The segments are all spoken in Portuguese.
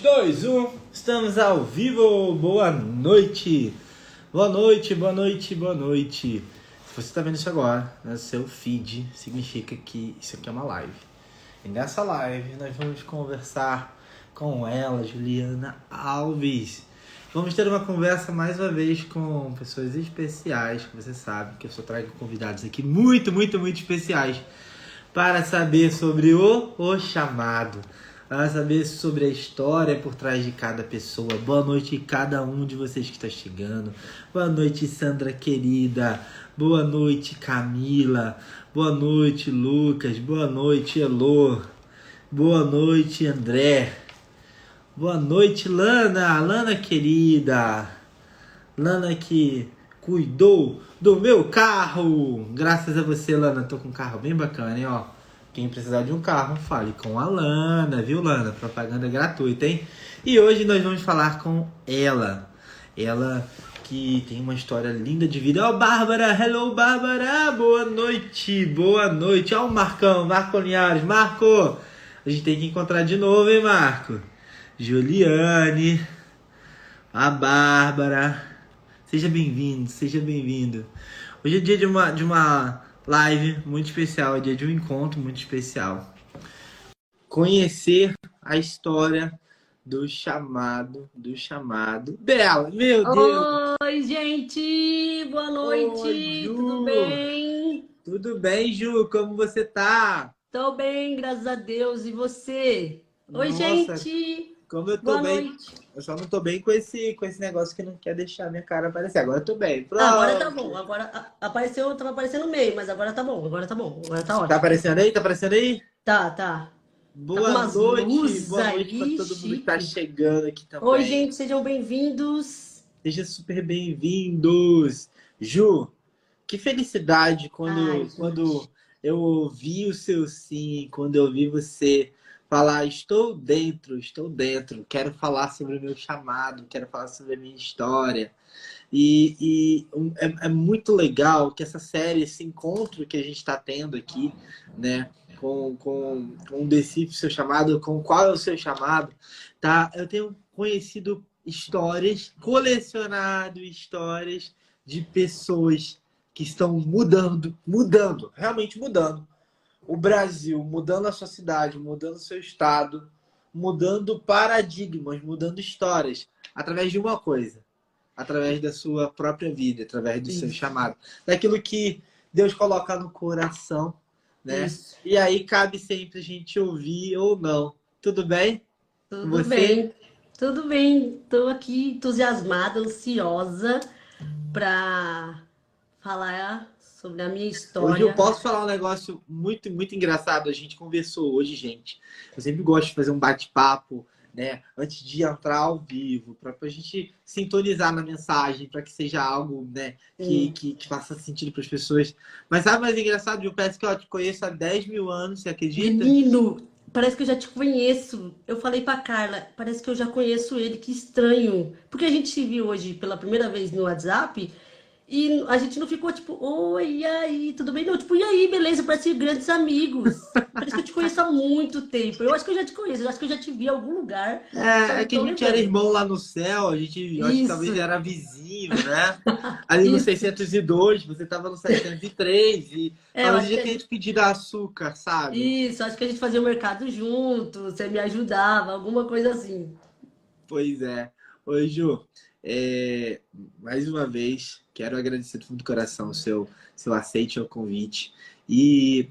2, 1, estamos ao vivo, boa noite, boa noite, boa noite, boa noite. Se você está vendo isso agora no seu feed, significa que isso aqui é uma live. E nessa live nós vamos conversar com ela, Juliana Alves. Vamos ter uma conversa mais uma vez com pessoas especiais, que você sabe que eu só trago convidados aqui muito especiais para saber sobre o chamado. Para saber sobre a história por trás de cada pessoa. Boa noite a cada um de vocês que está chegando. Boa noite, Sandra querida. Boa noite, Camila. Boa noite, Lucas. Boa noite, Elô. Boa noite, André. Boa noite, Lana. Lana querida. Lana que cuidou do meu carro. Graças a você, Lana. Tô com um carro bem bacana, hein, ó. Quem precisar de um carro, fale com a Lana, viu, Lana? Propaganda gratuita, hein? E hoje nós vamos falar com ela. Ela que tem uma história linda de vida. Ó, Bárbara! Hello, Bárbara! Boa noite! Boa noite! Ó o Marcão, Marco Linhares. Marco! A gente tem que encontrar de novo, hein, Marco? Juliane. A Bárbara. Seja bem-vindo, seja bem-vindo. Hoje é dia de uma live muito especial, é dia de um encontro muito especial. Conhecer a história do chamado dela. Meu Deus! Oi, gente! Boa noite! Oi, Ju. Tudo bem? Tudo bem, Ju? Como você tá? Tô bem, graças a Deus. E você? Oi, Nossa, gente! como eu tô Boa bem. noite! Eu só não tô bem com esse negócio que não quer deixar minha cara aparecer. Agora eu tô bem. Pronto. Agora tá bom. Agora apareceu, tava aparecendo no meio, mas agora tá bom. Agora tá bom. Agora tá Tá ótimo. aparecendo aí? Tá aparecendo aí? Tá. Boa com umas noite, luzes boa noite aí, para todo mundo que tá chique. chegando aqui também. Oi, gente, sejam bem-vindos. Sejam super bem-vindos. Ju, que felicidade Ai, quando eu ouvi o seu sim, quando eu ouvi você falar, estou dentro, quero falar sobre o meu chamado, quero falar sobre a minha história. É muito legal que essa série, esse encontro que a gente está tendo aqui, né, com Decifre Seu Chamado, com qual é o seu chamado, tá? Eu tenho conhecido histórias, colecionado histórias de pessoas que estão mudando, realmente mudando o Brasil, mudando a sua cidade, mudando o seu estado, mudando paradigmas, mudando histórias, através de uma coisa, através da sua própria vida, através do seu chamado, daquilo que Deus coloca no coração, né? Isso. E aí cabe sempre a gente ouvir ou não. Tudo bem? Tudo Você? bem. Tudo bem. Tô aqui entusiasmada, ansiosa para falar sobre a minha história. Hoje eu posso falar um negócio muito engraçado. A gente conversou hoje, gente. Eu sempre gosto de fazer um bate-papo, né? Antes de entrar ao vivo, para a gente sintonizar na mensagem, para que seja algo, né, que faça sentido para as pessoas. Mas sabe mais engraçado? Eu peço que eu te conheço há 10 mil anos, você acredita? Menino, parece que eu já te conheço. Eu falei pra Carla, parece que eu já conheço ele, que estranho. Porque a gente se viu hoje pela primeira vez no WhatsApp e a gente não ficou tipo, oi, e aí, tudo bem? Não, tipo, e aí, beleza, parece grandes amigos. Parece que eu te conheço há muito tempo. Eu acho que eu já te conheço, eu acho que eu já te vi em algum lugar. Só É não que a tô gente era lembrando. irmão lá no céu, a gente, eu acho que talvez Isso, era vizinho, né? Ali no isso. 602, você tava no 703 e Eu talvez acho eu que já a tenha gente... te pedido açúcar, sabe? Isso, acho que a gente fazia o mercado junto, você me ajudava, alguma coisa assim. Pois é. Oi, Ju. É, mais uma vez, quero agradecer do fundo do coração o seu aceite ao convite. E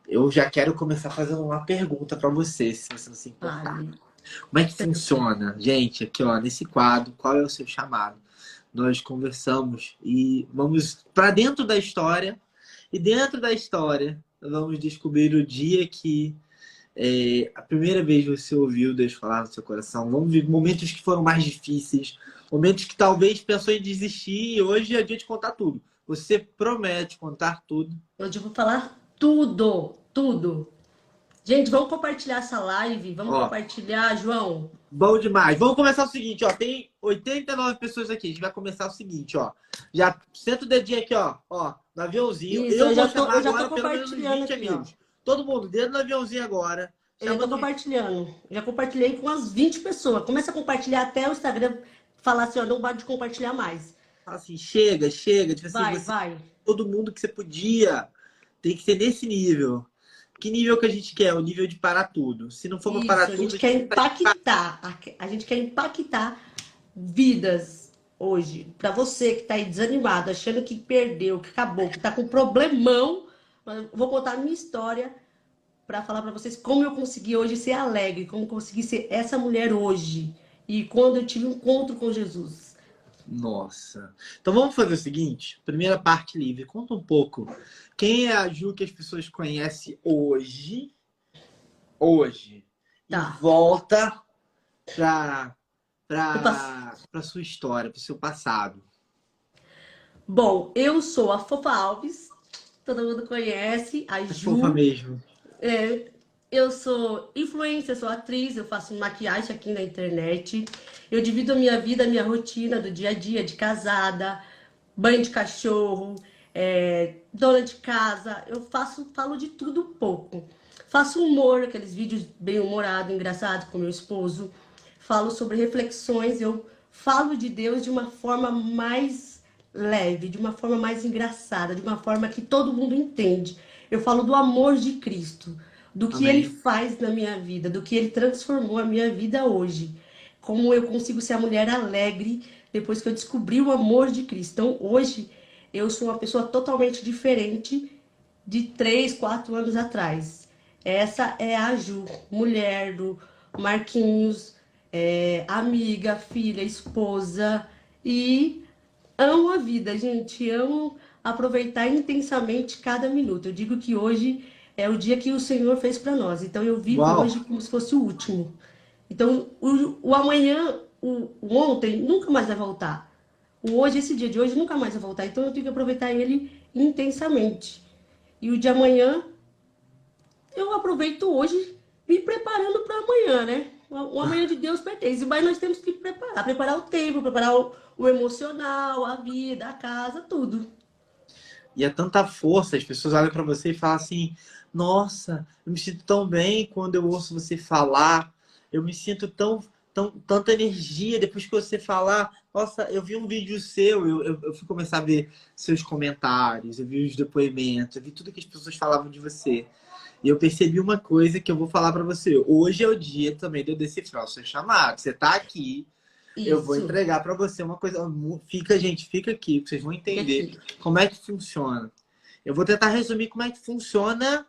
eu já quero começar fazendo uma pergunta para você, se você não se importar. Fale. Como é que funciona? Gente, aqui ó, nesse quadro, qual é o seu chamado? Nós conversamos e vamos para dentro da história. E dentro da história, vamos descobrir o dia que a primeira vez você ouviu Deus falar no seu coração. Vamos ver momentos que foram mais difíceis, momentos que talvez pensou em desistir e hoje é dia de contar tudo. Você promete contar tudo. Hoje eu vou falar tudo, tudo. Gente, vamos compartilhar essa live, vamos Ó, compartilhar, João. bom demais. Vamos começar o seguinte, ó. Tem 89 pessoas aqui. A gente vai começar o seguinte, ó. Já senta o dedinho aqui, ó, no aviãozinho. Isso, Eu vou eu chamar já tô agora pelo menos uns compartilhando 20 aqui, ó. amigos. Todo mundo, dedo no aviãozinho agora. Eu tô compartilhando. Já compartilhei com umas 20 pessoas. Começa a compartilhar até o Instagram falar assim, ó, não pode compartilhar mais. Fala assim, chega, chega. Tipo assim, Vai, você, vai. todo mundo que você podia. Tem que ser nesse nível. Que nível que a gente quer? O nível de parar tudo. Se não for para Isso, parar a tudo, gente a quer gente impactar. A gente quer impactar vidas hoje. Para você que tá aí desanimado, achando que perdeu, que acabou, que tá com problemão, eu vou contar a minha história para falar para vocês como eu consegui hoje ser alegre, como eu consegui ser essa mulher hoje. E quando eu tive um encontro com Jesus. Nossa. Então vamos fazer o seguinte: primeira parte livre. Conta um pouco. Quem é a Ju que as pessoas conhecem hoje? Hoje. E Tá. volta para Eu passo. para sua história, para o seu passado. Bom, eu sou a Fofa Alves, todo mundo conhece, a É fofa Ju. mesmo. É, eu sou influencer, sou atriz, eu faço maquiagem aqui na internet. Eu divido a minha vida, a minha rotina do dia a dia, de casada, banho de cachorro, dona de casa. Eu falo de tudo um pouco. Faço humor, aqueles vídeos bem humorados, engraçados com meu esposo. Falo sobre reflexões, eu falo de Deus de uma forma mais leve, de uma forma mais engraçada, de uma forma que todo mundo entende. Eu falo do amor de Cristo, do que ele Amém. faz na minha vida, do que ele transformou a minha vida hoje. Como eu consigo ser a mulher alegre depois que eu descobri o amor de Cristo. Então, hoje, eu sou uma pessoa totalmente diferente de 3, 4 anos atrás. Essa é a Ju, mulher do Marquinhos, amiga, filha, esposa e amo a vida, gente. Amo aproveitar intensamente cada minuto. Eu digo que hoje é o dia que o Senhor fez para nós. Então eu vivo Uau. hoje como se fosse o último. Então o amanhã, o ontem nunca mais vai voltar. O hoje, esse dia de hoje nunca mais vai voltar. Então eu tenho que aproveitar ele intensamente. E o de amanhã eu aproveito hoje me preparando para amanhã, né? O amanhã de Deus pertence, mas nós temos que preparar o tempo, preparar o emocional, a vida, a casa, tudo. E é tanta força, as pessoas olham para você e falam assim: nossa, eu me sinto tão bem quando eu ouço você falar, eu me sinto tanta energia depois que você falar. Nossa, eu vi um vídeo seu, eu fui começar a ver seus comentários, eu vi os depoimentos, eu vi tudo que as pessoas falavam de você. E eu percebi uma coisa que eu vou falar para você. Hoje é o dia também de eu decifrar o seu chamado. Você está aqui, eu vou Isso, entregar para você uma coisa. Fica, gente, fica aqui, que vocês vão fica entender aqui. como é que funciona. Eu vou tentar resumir como é que funciona.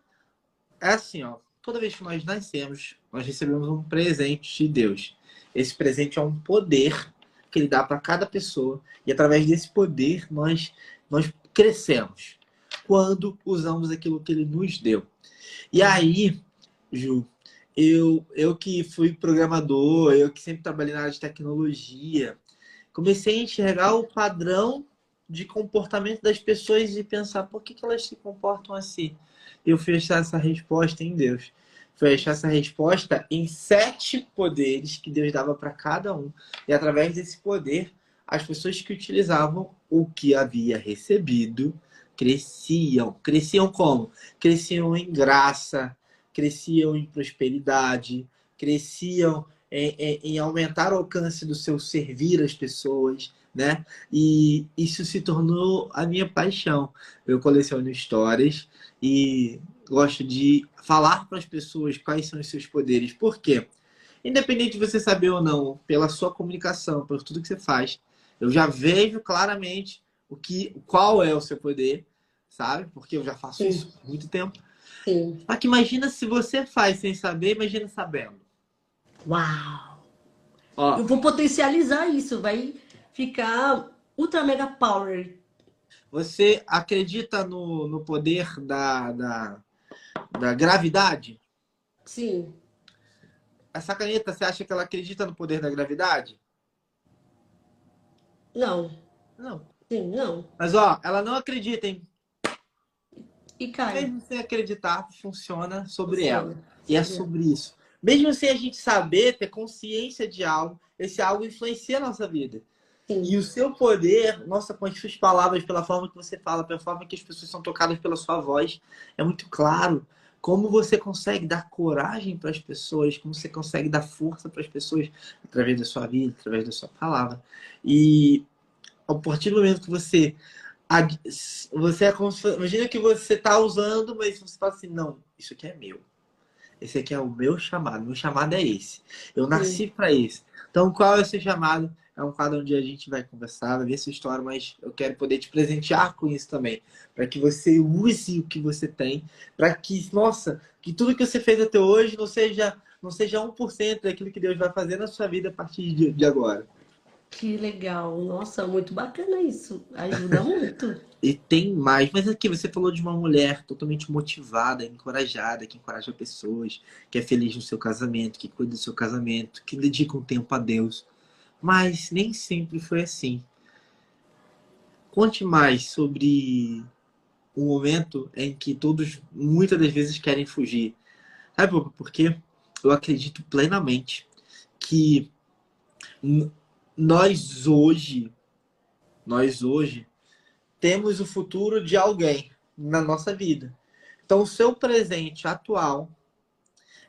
É assim, ó. Toda vez que nós nascemos, nós recebemos um presente de Deus. Esse presente é um poder que ele dá para cada pessoa. E através desse poder, nós crescemos. Quando usamos aquilo que ele nos deu. E aí, Ju, eu que fui programador, eu que sempre trabalhei na área de tecnologia, comecei a enxergar o padrão de comportamento das pessoas e pensar por que elas se comportam assim. Eu fui achar essa resposta em Deus. Fui achar essa resposta em 7 poderes que Deus dava para cada um. E através desse poder, as pessoas que utilizavam o que havia recebido cresciam. Cresciam como? Cresciam em graça, cresciam em prosperidade, cresciam em aumentar o alcance do seu servir às pessoas, né? E isso se tornou a minha paixão. Eu coleciono histórias e gosto de falar para as pessoas quais são os seus poderes. Por quê? Independente de você saber ou não, pela sua comunicação, por tudo que você faz, eu já vejo claramente qual é o seu poder, sabe? Porque eu já faço Sim, isso há muito tempo. sim. Só que imagina se você faz sem saber, imagina sabendo. Uau! Ó, Eu vou potencializar isso, vai ficar ultra mega power. você acredita no poder da gravidade? Sim, Essa caneta, você acha que ela acredita no poder da gravidade? não, Não. sim, não. Mas, ó, ela não acredita em. E cai. Mesmo sem acreditar, funciona sobre ela. Funciona. E é Sobre ela. sobre isso. Mesmo sem a gente saber, ter consciência de algo, esse algo influencia a nossa vida. E Sim, o seu poder, nossa, com as suas palavras, pela forma que você fala, pela forma que as pessoas são tocadas pela sua voz, é muito claro como você consegue dar coragem para as pessoas, como você consegue dar força para as pessoas através da sua vida, através da sua palavra. E a partir do momento que você é como se, imagina que você está usando, mas você fala assim, não, isso aqui é meu. Esse aqui é o meu chamado é esse. Eu Sim. nasci para esse. Então, qual é o seu chamado? É um quadro onde a gente vai conversar, vai ver sua história, mas eu quero poder te presentear com isso também, para que você use o que você tem, para que, nossa, que tudo que você fez até hoje não seja 1% daquilo que Deus vai fazer na sua vida a partir de agora. Que legal. Nossa, muito bacana isso. Ajuda muito. E tem mais, mas aqui você falou de uma mulher totalmente motivada, encorajada, que encoraja pessoas, que é feliz no seu casamento, que cuida do seu casamento, que dedica um tempo a Deus. Mas nem sempre foi assim. Conte mais sobre o momento em que todos muitas das vezes querem fugir. Sabe por quê? Eu acredito plenamente que n- nós hoje, nós hoje temos o futuro de alguém na nossa vida. Então, o seu presente atual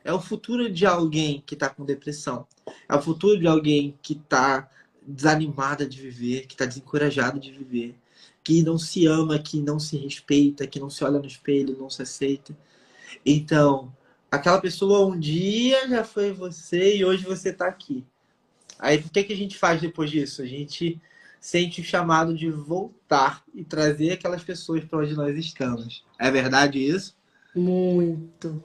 é o futuro de alguém que está com depressão. É o futuro de alguém que está desanimada de viver, que está desencorajado de viver, que não se ama, que não se respeita, que não se olha no espelho, não se aceita. Então, aquela pessoa um dia já foi você e hoje você está aqui. Aí, o que que a gente faz depois disso? A gente sente o chamado de voltar e trazer aquelas pessoas para onde nós estamos. É verdade isso? Muito,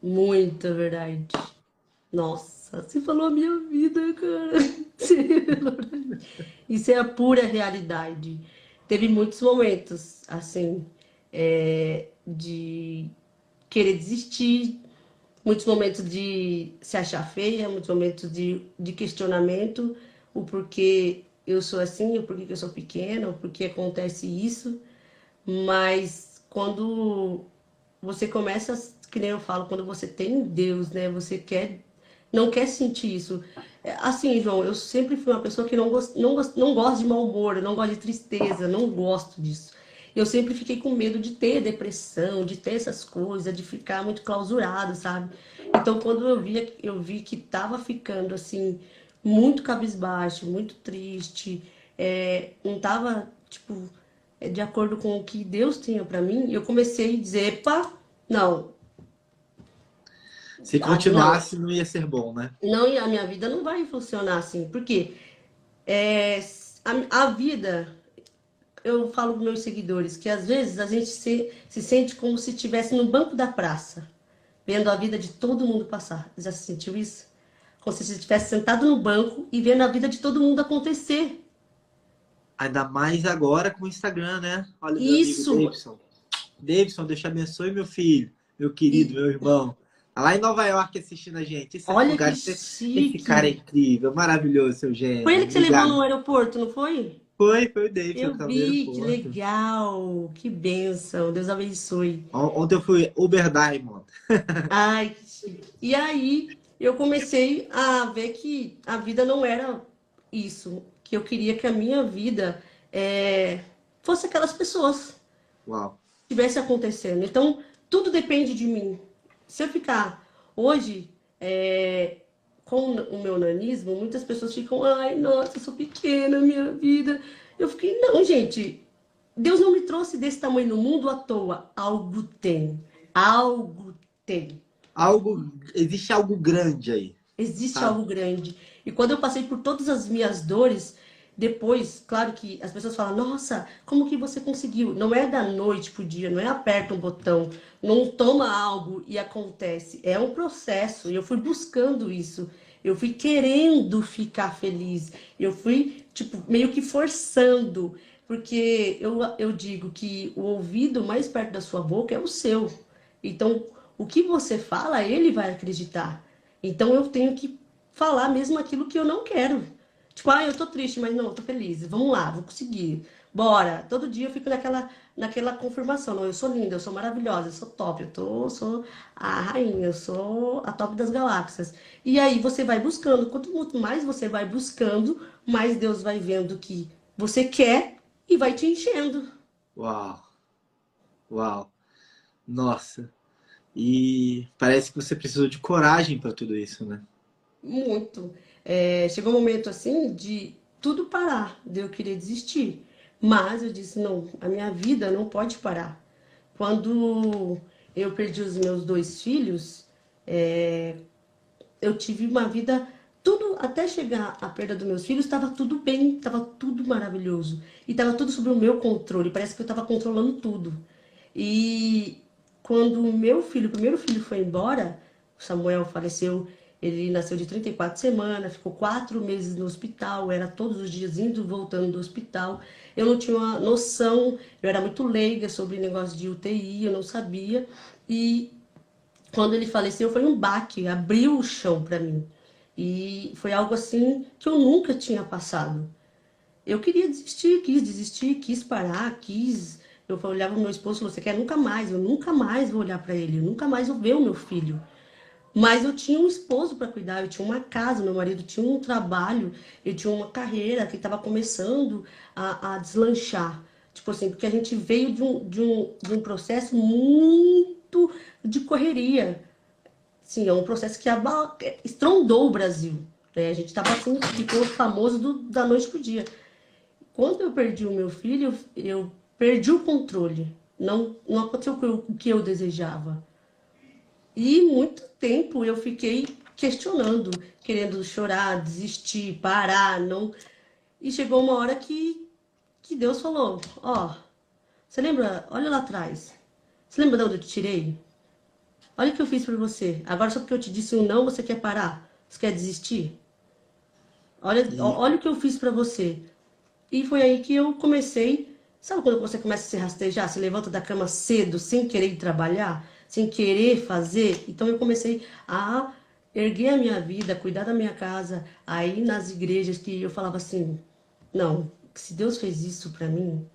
muita verdade. Nossa, você falou a minha vida, cara. Você falou pra mim. Isso é a pura realidade. Teve muitos momentos, assim, de querer desistir, muitos momentos de se achar feia, muitos momentos de questionamento, o porquê eu sou assim, o porquê que eu sou pequena, o porquê acontece isso. Mas quando você começa, que nem eu falo, quando você tem Deus, né? Você não quer sentir isso. Assim, João, eu sempre fui uma pessoa que não gosto de mau humor, eu não gosto de tristeza, não gosto disso. Eu sempre fiquei com medo de ter depressão, de ter essas coisas, de ficar muito clausurado, sabe? Então, quando eu vi que tava ficando assim, muito cabisbaixo, muito triste, não tava, tipo, de acordo com o que Deus tinha para mim, eu comecei a dizer, epa, não, Se não, continuasse, não ia ser bom, né? não, a minha vida não vai funcionar assim, porque é, a vida, eu falo para meus seguidores que às vezes a gente se sente como se estivesse no banco da praça, vendo a vida de todo mundo passar. Já se sentiu isso? Como se você estivesse sentado no banco e vendo a vida de todo mundo acontecer. Ainda mais agora com o Instagram, né? Olha o meu amigo Isso, Davidson. Davidson, Deus te abençoe, meu filho, meu querido, e meu irmão. Tá lá em Nova York assistindo a gente. Esse olha lugar, que esse cara é chique. incrível, maravilhoso, seu Foi gênio. ele que você levou no Obrigado. aeroporto, não foi? Foi o Davidson Eu que tava no vi, que aeroporto. legal, que bênção, Deus abençoe. Ontem eu fui Uber Diamond. Ai, que chique. E aí eu comecei a ver que a vida não era isso, que eu queria que a minha vida fosse aquelas pessoas Uau. que estivesse acontecendo. Então, tudo depende de mim. Se eu ficar hoje com o meu nanismo, muitas pessoas ficam, ai, nossa, eu sou pequena, minha vida. Eu fiquei, não, gente, Deus não me trouxe desse tamanho no mundo à toa. Algo tem. Algo tem. Existe algo grande aí, Existe sabe? algo grande. E quando eu passei por todas as minhas dores, depois, claro que as pessoas falam: Nossa, como que você conseguiu? Não é da noite pro dia, não é aperta um botão, não toma algo e acontece. É um processo. E eu fui buscando isso. Eu fui querendo ficar feliz. Eu fui, tipo, meio que forçando. Porque eu digo que o ouvido mais perto da sua boca é o seu. Então, o que você fala, ele vai acreditar. Então eu tenho que falar mesmo aquilo que eu não quero. Tipo, ah, eu tô triste, mas não, eu tô feliz. Vamos lá, vou conseguir. Bora. Todo dia eu fico naquela confirmação. Não, eu sou linda, eu sou maravilhosa, eu sou top, sou a rainha, eu sou a top das galáxias. E aí você vai buscando. Quanto mais você vai buscando, mais Deus vai vendo que você quer e vai te enchendo. Uau, uau. Nossa. E parece que você precisou de coragem para tudo isso, né? Muito. Chegou um momento assim de tudo parar, de eu querer desistir. Mas eu disse, não, a minha vida não pode parar. Quando eu perdi os meus dois filhos, eu tive uma vida, tudo, até chegar à perda dos meus filhos, estava tudo bem, estava tudo maravilhoso. E estava tudo sob o meu controle, parece que eu estava controlando tudo. E quando o meu filho, o primeiro filho foi embora, o Samuel faleceu, ele nasceu de 34 semanas, ficou 4 meses no hospital, era todos os dias indo e voltando do hospital. Eu não tinha uma noção, eu era muito leiga sobre negócio de UTI, eu não sabia. E quando ele faleceu foi um baque, abriu o chão para mim. E foi algo assim que eu nunca tinha passado. Eu queria desistir, quis parar, quis. Eu olhava pro meu esposo e falei, você quer nunca mais? Eu nunca mais vou olhar para ele, eu nunca mais vou ver o meu filho. Mas eu tinha um esposo para cuidar, eu tinha uma casa, meu marido tinha um trabalho, eu tinha uma carreira que estava começando a deslanchar. Tipo assim, porque a gente veio de um processo muito de correria. Sim, é um processo que estrondou o Brasil. Né? A gente estava assim, ficou famoso da noite pro dia. Quando eu perdi o meu filho, eu perdi o controle. Não aconteceu o que eu desejava. E muito tempo eu fiquei questionando, querendo chorar, desistir, parar, não. E chegou uma hora que Deus falou: Ó, você lembra? Olha lá atrás. Você lembra de onde eu te tirei? Olha o que eu fiz por você. Agora só porque eu te disse um não, você quer parar? Você quer desistir? E, Olha o que eu fiz pra você. E foi aí que eu comecei. Sabe quando você começa a se rastejar, se levanta da cama cedo, sem querer ir trabalhar, sem querer fazer? Então eu comecei a erguer a minha vida, cuidar da minha casa, a ir nas igrejas que eu falava assim: não, se Deus fez isso pra mim,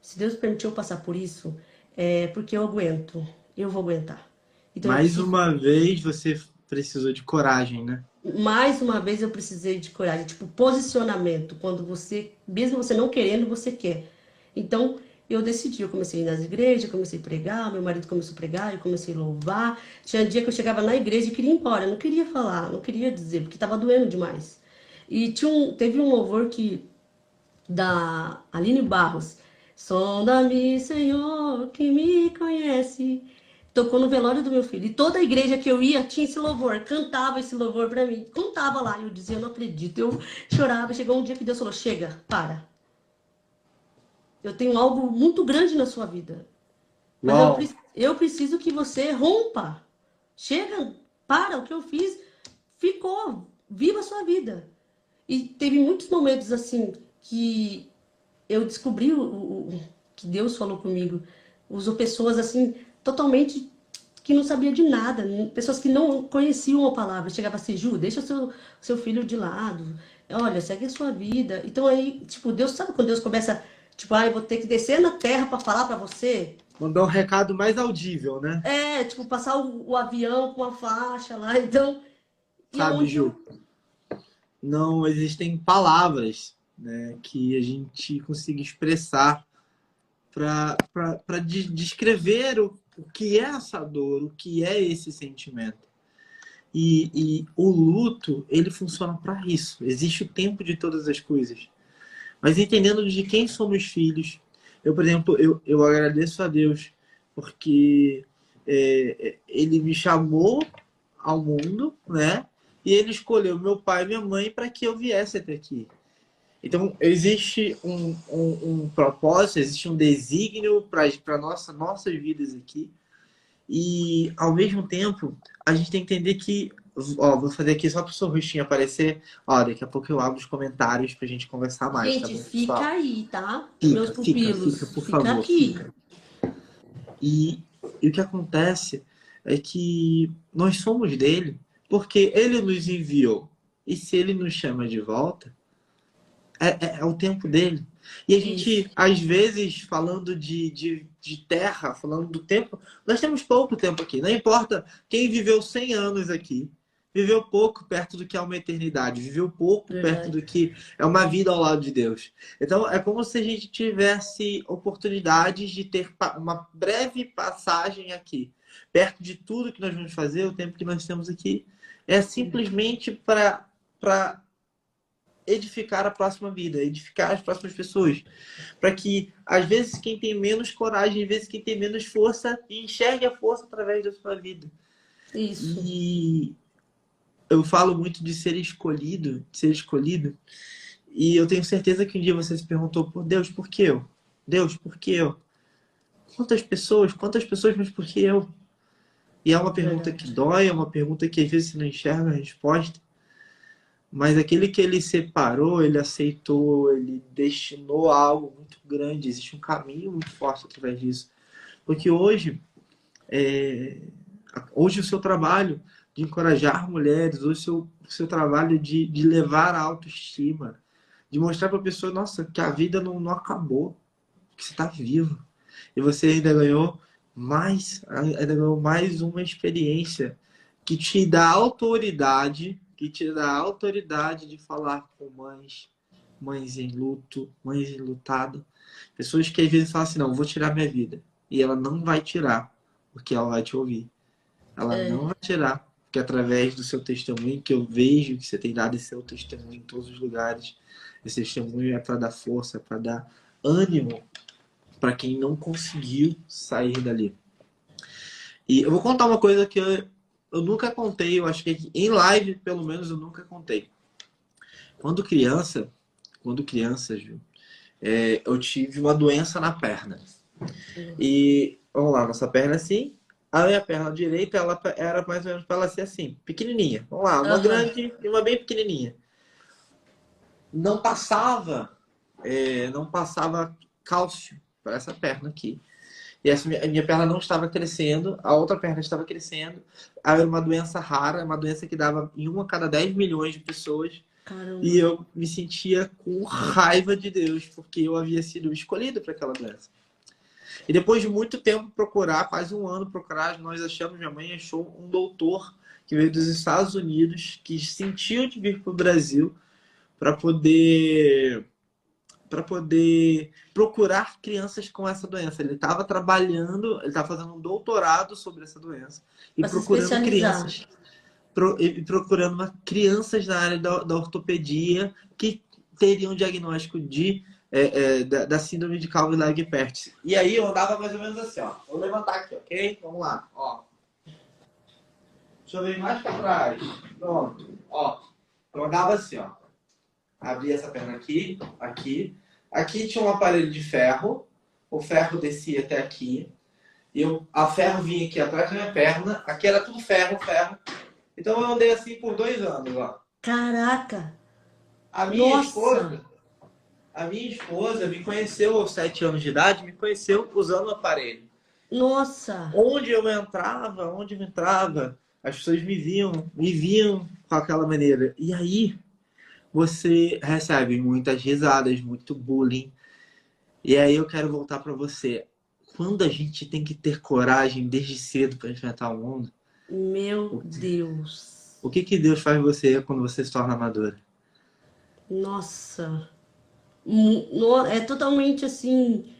se Deus permitiu eu passar por isso, é porque eu aguento, eu vou aguentar. Então eu mais preciso. uma vez você precisou de coragem, né? Mais uma vez eu precisei de coragem, tipo posicionamento, quando você, mesmo você não querendo, você quer. Então eu decidi, eu comecei a ir nas igrejas, comecei a pregar, meu marido começou a pregar, eu comecei a louvar. Tinha dia que eu chegava na igreja e queria ir embora, eu não queria falar, não queria dizer, porque estava doendo demais. E teve um louvor que da Aline Barros. Sonda-me, Senhor, que me conhece. Tocou no velório do meu filho. E toda a igreja que eu ia tinha esse louvor, cantava esse louvor pra mim. Contava lá, eu dizia, eu não acredito. Eu chorava. Chegou um dia que Deus falou: chega, para. Eu tenho algo muito grande na sua vida. Mas Uau! eu preciso que você rompa. Chega, para. O que eu fiz ficou. Viva a sua vida. E teve muitos momentos assim que eu descobri que Deus falou comigo. Usou pessoas assim, totalmente que não sabia de nada, pessoas que não conheciam a palavra. Chegava assim: Ju, deixa seu filho de lado, olha, segue a sua vida. Então aí, tipo, Deus, sabe quando Deus começa, tipo, eu vou ter que descer na terra para falar para você? Mandar um recado mais audível, né? Tipo, passar o avião com a faixa lá, então, e Sabe, aonde Ju, eu. não existem palavras, né, que a gente consiga expressar para descrever o que é essa dor, o que é esse sentimento. E o luto, ele funciona para isso. Existe o tempo de todas as coisas. Mas entendendo de quem somos filhos, eu, por exemplo, eu agradeço a Deus porque ele me chamou ao mundo, né? E ele escolheu meu pai e minha mãe para que eu viesse até aqui. Então, existe um propósito, existe um desígnio para nossas vidas aqui. E, ao mesmo tempo, a gente tem que entender que. Ó, vou fazer aqui só para o seu rostinho aparecer. Ó, daqui a pouco eu abro os comentários para a gente conversar mais, tá Gente, bom, fica pessoal? aí, tá? Meus Fica, pupilos, por fica favor, aqui. fica. E o que acontece é que nós somos dele porque ele nos enviou. E se ele nos chama de volta, é o tempo dele. E a Isso. gente, às vezes, falando de terra, falando do tempo, nós temos pouco tempo aqui. Não importa quem viveu 100 anos aqui, viveu pouco perto do que é uma eternidade, viveu pouco perto do Verdade. que é uma vida ao lado de Deus. Então, é como se a gente tivesse oportunidades de ter uma breve passagem aqui, perto de tudo que nós vamos fazer, o tempo que nós temos aqui, é simplesmente para edificar a próxima vida, edificar as próximas pessoas. Para que, às vezes, quem tem menos coragem, às vezes, quem tem menos força, enxergue a força através da sua vida. Isso. E eu falo muito de ser escolhido, e eu tenho certeza que um dia você se perguntou, por Deus, por que eu? Deus, por que eu? Quantas pessoas, mas por que eu? E é uma pergunta que Verdade. dói, é uma pergunta que às vezes você não enxerga a resposta, mas aquele que ele separou, ele aceitou, ele destinou a algo muito grande, existe um caminho muito forte através disso. Porque hoje o seu trabalho de encorajar mulheres, hoje o seu trabalho de levar a autoestima, de mostrar para a pessoa, nossa, que a vida não acabou, que você está vivo. E você ainda ganhou mais uma experiência que te dá autoridade de falar com mães, mães em luto, mães enlutadas, pessoas que às vezes falam assim, não, vou tirar minha vida. E ela não vai tirar, porque ela vai te ouvir. Ela não É, vai tirar, porque através do seu testemunho, que eu vejo que você tem dado esse seu testemunho em todos os lugares, esse testemunho é para dar força, é para dar ânimo para quem não conseguiu sair dali. E eu vou contar uma coisa que eu nunca contei, eu acho que em live, pelo menos, eu nunca contei. Quando criança, quando criança, Ju, eu tive uma doença na perna. E, vamos lá, nossa perna assim, a minha perna direita, ela era mais ou menos para ela ser assim, pequenininha. Vamos lá, uma aham. grande e uma bem pequenininha. Não passava, não passava cálcio para essa perna aqui. E a minha perna não estava crescendo, a outra perna estava crescendo. Era uma doença rara, uma doença que dava em 1 a cada 10 milhões de pessoas. E Caramba. eu me sentia com raiva de Deus, porque eu havia sido escolhido para aquela doença. E depois de muito tempo procurar, quase um ano procurar, nós achamos, minha mãe achou um doutor que veio dos Estados Unidos, que sentiu de vir para o Brasil para poder procurar crianças com essa doença. Ele estava trabalhando, ele estava fazendo um doutorado sobre essa doença e Para se procurando especializar. crianças, procurando crianças na área da ortopedia que teriam diagnóstico da síndrome de Calvin-Legge-Perkins. E aí eu andava mais ou menos assim, ó. Vou levantar aqui, ok? Vamos lá, ó. Deixa eu ver mais para trás. Pronto, ó. Eu andava assim, ó. Abria essa perna aqui, aqui. Aqui tinha um aparelho de ferro. O ferro descia até aqui. A ferro vinha aqui atrás da minha perna. Aqui era tudo ferro, ferro. Então eu andei assim por 2 anos, ó. Caraca! A minha Nossa! esposa, a minha esposa me conheceu aos 7 anos de idade, me conheceu usando o aparelho. Nossa! Onde eu entrava, as pessoas me viam com aquela maneira. E aí você recebe muitas risadas, muito bullying. E aí eu quero voltar para você. Quando a gente tem que ter coragem desde cedo para enfrentar o mundo, Meu o, Deus! o que Deus faz em você quando você se torna madura? Nossa! É totalmente assim.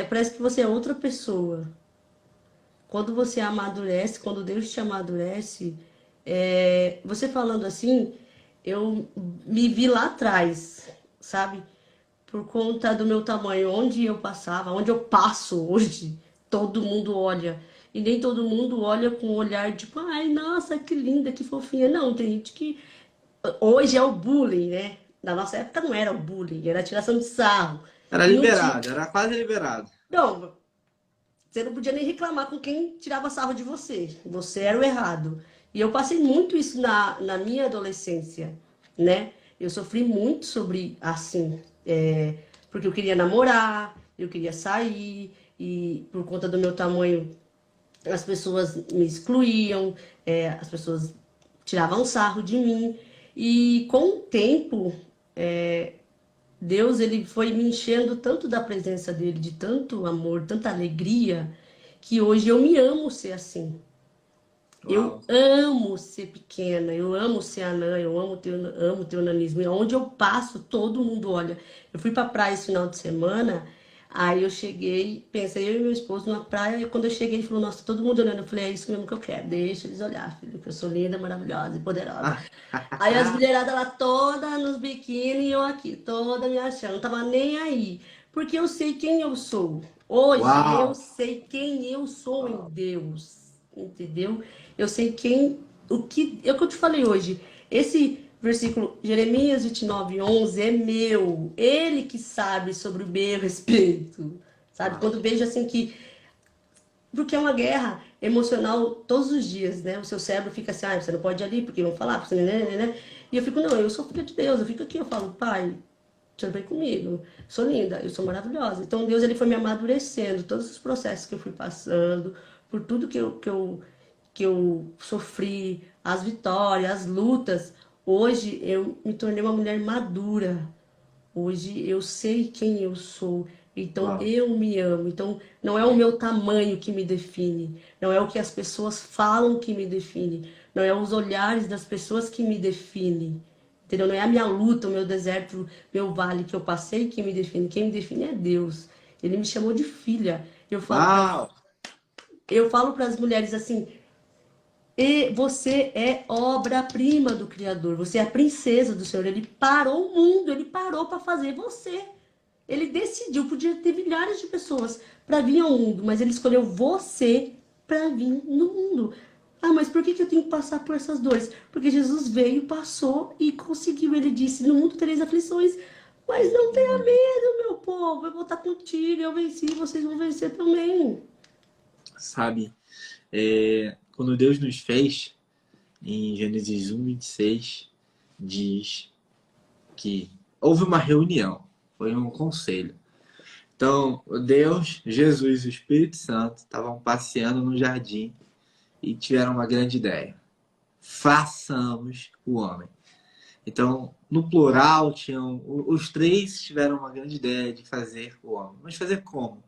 Parece que você é outra pessoa. Quando você amadurece, quando Deus te amadurece, você falando assim, eu me vi lá atrás, sabe? Por conta do meu tamanho, onde eu passava, onde eu passo hoje, todo mundo olha. E nem todo mundo olha com um olhar tipo, ai, nossa, que linda, que fofinha. Não, tem gente que. Hoje é o bullying, né? Na nossa época não era o bullying, era a tiração de sarro. Era E não tinha. liberado, era quase liberado. Não, você não podia nem reclamar com quem tirava sarro de você. Você era o errado. E eu passei muito isso na minha adolescência, né? Eu sofri muito sobre assim, porque eu queria namorar, eu queria sair, e por conta do meu tamanho, as pessoas me excluíam, as pessoas tiravam sarro de mim. E com o tempo, Deus ele foi me enchendo tanto da presença dele, de tanto amor, tanta alegria, que hoje eu me amo ser assim. Eu Uau. amo ser pequena, eu amo ser anã, amo ter o nanismo. E onde eu passo, todo mundo olha. Eu fui pra praia esse final de semana, aí eu cheguei, pensei, eu e meu esposo numa praia, e quando eu cheguei, ele falou, nossa, todo mundo olhando. Eu falei, é isso mesmo que eu quero, deixa eles olhar, filho, que eu sou linda, maravilhosa e poderosa. Aí as mulheradas lá toda nos biquíni e eu aqui, toda me achando, não tava nem aí. Porque eu sei quem eu sou. Hoje eu Uau. sei quem eu sou em Deus, entendeu? Eu sei quem, é o que eu te falei hoje. Esse versículo, Jeremias 29:11 é meu. Ele que sabe sobre o meu respeito, sabe? Uau. Quando vejo assim que porque é uma guerra emocional todos os dias, né? O seu cérebro fica assim, ah, você não pode ir ali, porque vão falar, porque né? E eu fico, não, eu sou filha de Deus, eu fico aqui, eu falo, pai, você vem comigo, sou linda, eu sou maravilhosa. Então Deus, ele foi me amadurecendo, todos os processos que eu fui passando, por tudo que eu sofri, as vitórias, as lutas. Hoje eu me tornei uma mulher madura. Hoje eu sei quem eu sou, então Uau. eu me amo. Então não é o meu tamanho que me define, não é o que as pessoas falam que me define, não é os olhares das pessoas que me define. Entendeu? Não é a minha luta, o meu deserto, meu vale que eu passei que me define. Quem me define é Deus. Ele me chamou de filha. Uau. Eu falo para as mulheres assim: e você é obra-prima do Criador, você é a princesa do Senhor. Ele parou o mundo, ele parou para fazer você. Ele decidiu, podia ter milhares de pessoas para vir ao mundo, mas ele escolheu você para vir no mundo. Ah, mas por que eu tenho que passar por essas dores? Porque Jesus veio, passou e conseguiu. Ele disse: no mundo tereis aflições, mas não tenha medo, meu povo. Eu vou estar contigo, eu venci, vocês vão vencer também. Sabe, quando Deus nos fez, em Gênesis 1:26, diz que houve uma reunião, foi um conselho. Então, o Deus, Jesus e o Espírito Santo estavam passeando no jardim e tiveram uma grande ideia. Façamos o homem. Então, no plural, os três tiveram uma grande ideia de fazer o homem. Mas fazer como?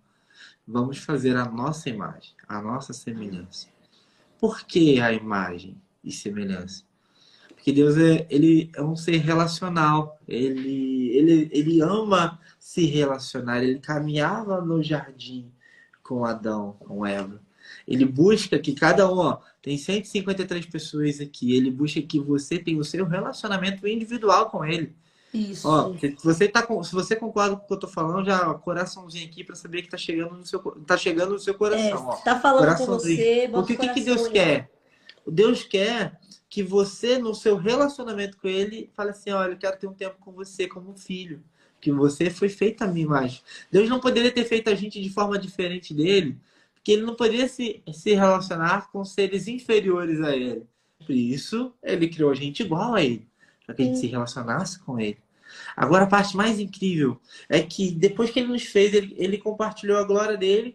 Vamos fazer a nossa imagem, a nossa semelhança. Por que a imagem e semelhança? Porque Deus ele é um ser relacional. Ele ama se relacionar. Ele caminhava no jardim com Adão, com Eva. Ele busca que cada um, ó, tem 153 pessoas aqui. Ele busca que você tenha o seu relacionamento individual com ele. Ó, Isso. se você concorda com o que eu tô falando, já coraçãozinho aqui para saber que tá chegando no seu É, coração, ó. tá falando com Coraçãozinho. você, bota Porque o o que que coração Deus aí, ó. quer? Deus quer que você, no seu relacionamento com ele, fale assim, olha, eu quero ter um tempo com você como um filho. Que você foi feito a minha imagem. Deus não poderia ter feito a gente de forma diferente dele, porque ele não poderia se relacionar com seres inferiores a ele. Por isso, ele criou a gente igual a ele, para que a gente se Sim, relacionasse com ele. Agora, a parte mais incrível é que depois que ele nos fez, ele compartilhou a glória dele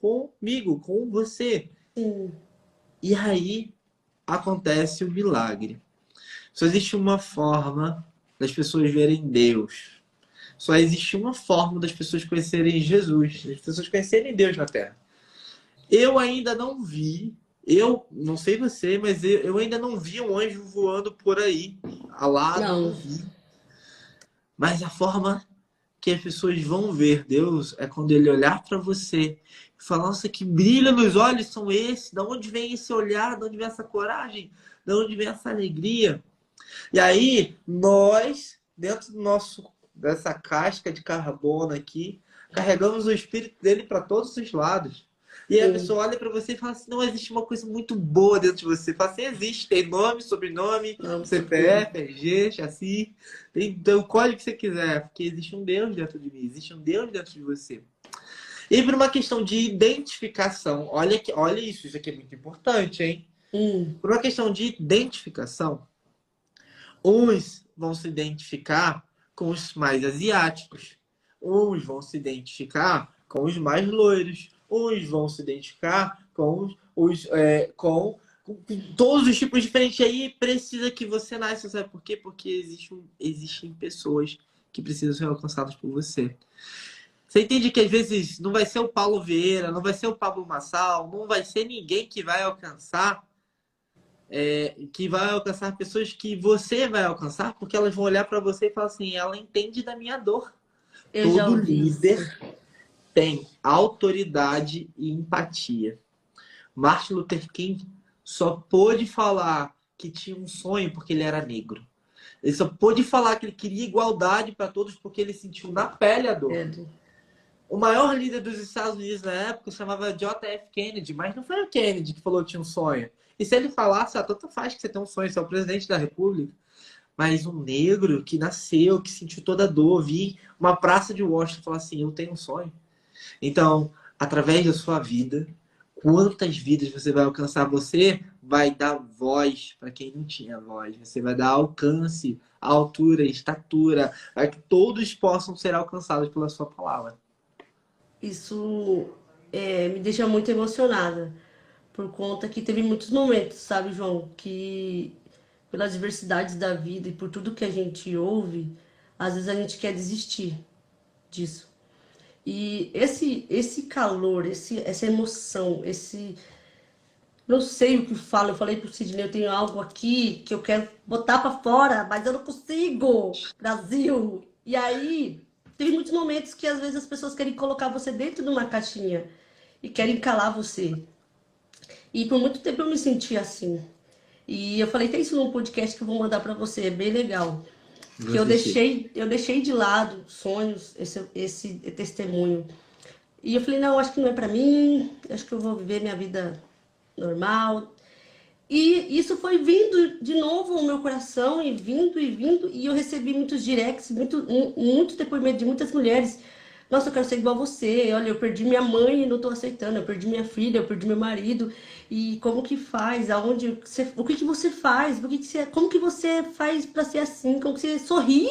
comigo, com você. sim. E aí acontece o milagre. Só existe uma forma das pessoas verem Deus. Só existe uma forma das pessoas conhecerem Jesus, das pessoas conhecerem Deus na Terra. Eu ainda não vi, eu não sei você, mas eu ainda não vi um anjo voando por aí, alado, não Não. vi. Mas a forma que as pessoas vão ver Deus é quando ele olhar para você e falar: nossa, que brilho nos olhos são esses? Da onde vem esse olhar? Da onde vem essa coragem? Da onde vem essa alegria? E aí, nós, dentro dessa casca de carbono aqui, carregamos o espírito dele para todos os lados. E aí a Sim. pessoa olha para você e fala assim: não, existe uma coisa muito boa dentro de você. Fala assim: existe, tem nome, sobrenome, Não, CPF, RG, chassi, então o código que você quiser, porque existe um Deus dentro de mim, existe um Deus dentro de você. E por uma questão de identificação, olha isso aqui é muito importante, hein? hum, Por uma questão de identificação, uns vão se identificar com os mais asiáticos, uns vão se identificar com os mais loiros, uns vão se identificar com todos os tipos diferentes. E aí precisa que você nasça, sabe por quê? Porque existem pessoas que precisam ser alcançadas por você. Você entende que às vezes não vai ser o Paulo Vieira, não vai ser o Pablo Massal, não vai ser ninguém que vai alcançar que vai alcançar pessoas que você vai alcançar, porque elas vão olhar para você e falar assim, ela entende da minha dor. Eu já Todo ouvi isso. líder tem autoridade e empatia. Martin Luther King só pôde falar que tinha um sonho porque ele era negro. Ele só pôde falar que ele queria igualdade para todos porque ele sentiu na pele a dor. O maior líder dos Estados Unidos na época se chamava J.F. Kennedy, mas não foi o Kennedy que falou que tinha um sonho. E se ele falasse, tanto faz que você tem um sonho, você é o presidente da República. Mas um negro que nasceu, que sentiu toda a dor, vir uma praça de Washington e falar assim, eu tenho um sonho. Então, através da sua vida, quantas vidas você vai alcançar? Você vai dar voz para quem não tinha voz. Você vai dar alcance, altura, estatura, para que todos possam ser alcançados pela sua palavra. Isso me deixa muito emocionada, por conta que teve muitos momentos, sabe, João, que pelas diversidades da vida e por tudo que a gente ouve, às vezes a gente quer desistir disso. E esse calor, essa emoção, não sei o que falo. Eu falei pro Sidney, eu tenho algo aqui que eu quero botar pra fora, mas eu não consigo, Brasil. E aí, tem muitos momentos que às vezes as pessoas querem colocar você dentro de uma caixinha e querem calar você. E por muito tempo eu me senti assim. E eu falei, tem isso num podcast que eu vou mandar pra você, é bem legal. Vou Que assistir. eu deixei de lado sonhos, esse testemunho. E eu falei, não, acho que não é pra mim, acho que eu vou viver minha vida normal. E isso foi vindo de novo ao meu coração, e vindo, e eu recebi muitos directs, muito depoimento de muitas mulheres. Nossa, eu quero ser igual a você. Olha, eu perdi minha mãe e não estou aceitando. Eu perdi minha filha, eu perdi meu marido. E como que faz? O que que você faz? Como que você faz para ser assim? Como que você sorri?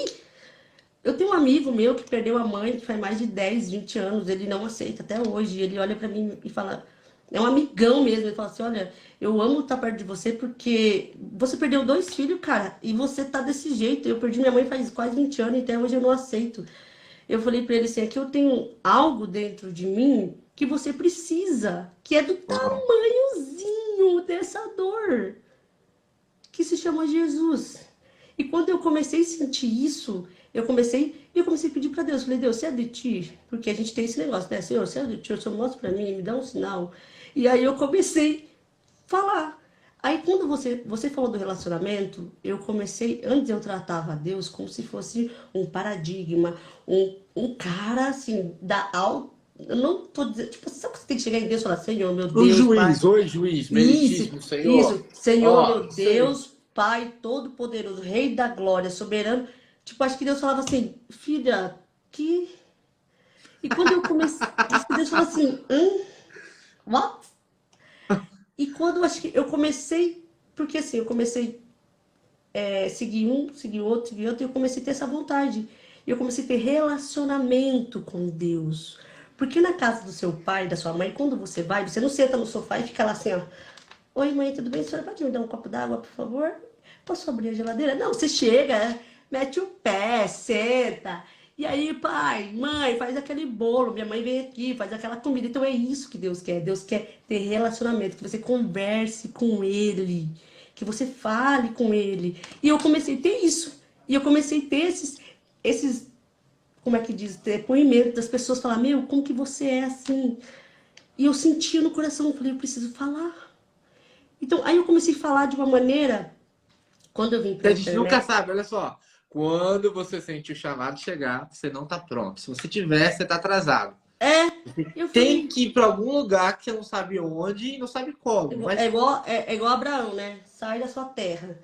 Eu tenho um amigo meu que perdeu a mãe, que faz mais de 10, 20 anos, ele não aceita até hoje. Ele olha pra mim e fala, é um amigão mesmo, ele fala assim, olha, eu amo estar perto de você porque você perdeu 2 filhos, cara, e você tá desse jeito. Eu perdi minha mãe faz quase 20 anos e até hoje eu não aceito. Eu falei pra ele assim, aqui eu tenho algo dentro de mim que você precisa, que é do Uau. tamanhozinho dessa dor, que se chama Jesus. E quando eu comecei a sentir isso, eu comecei a pedir para Deus. Falei, Deus, se é de ti, porque a gente tem esse negócio, né? Senhor, se é de ti, o Senhor mostra para mim, me dá um sinal. E aí eu comecei a falar. Aí quando você falou do relacionamento, eu comecei, antes eu tratava Deus como se fosse um paradigma, um cara assim, da alta. Eu não tô dizendo, tipo, sabe que você tem que chegar em Deus e falar, Senhor, meu Deus, Pai. Oi, juiz, Isso, meritíssimo Senhor. isso. Senhor, Ó, meu isso aí. Deus, Pai Todo-Poderoso, Rei da Glória, Soberano. Tipo, acho que Deus falava assim, filha, que. E quando eu comecei, acho que Deus falou assim, what? E quando eu acho que eu comecei, porque assim, eu comecei seguir um, seguir outro, e eu comecei a ter essa vontade. E eu comecei a ter relacionamento com Deus. Porque na casa do seu pai, da sua mãe, quando você vai, você não senta no sofá e fica lá assim, ó. Oi, mãe, tudo bem? A senhora pode me dar um copo d'água, por favor? Posso abrir a geladeira? Não, você chega, mete o pé, senta. E aí, pai, mãe, faz aquele bolo. Minha mãe vem aqui, faz aquela comida. Então é isso que Deus quer. Deus quer ter relacionamento, que você converse com Ele, que você fale com Ele. E eu comecei a ter isso. E eu comecei a ter esses como é que diz, depoimento das pessoas falar, meu, como que você é assim? E eu sentia no coração, eu falei, eu preciso falar. Então, aí eu comecei a falar de uma maneira, quando eu vim pra A gente nunca internet, sabe, olha só. Quando você sente o chamado chegar, você não tá pronto. Se você tiver, você tá atrasado. eu Tem falei, que ir para algum lugar que você não sabe onde e não sabe como. Mas é igual Abraão, né? Sai da sua terra.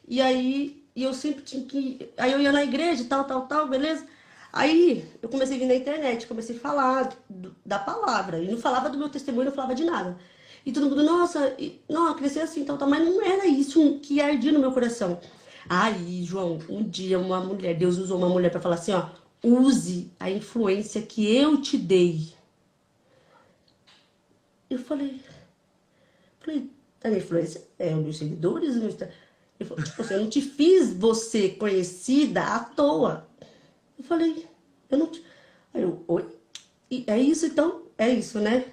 E aí, e eu sempre tinha que. Aí eu ia na igreja, tal, beleza? Aí eu comecei a vir na internet, comecei a falar da palavra. E não falava do meu testemunho, não falava de nada. E todo mundo, nossa, não, eu cresci assim, tal, mas não era isso que ardia no meu coração. Aí, João, um dia uma mulher, Deus usou uma mulher para falar assim, ó, use a influência que eu te dei. Eu falei, a minha influência é os meus seguidores, ele falou, tipo assim, eu não te fiz você conhecida à toa. Eu falei, eu não te... Aí eu, oi? E é isso então? É isso, né?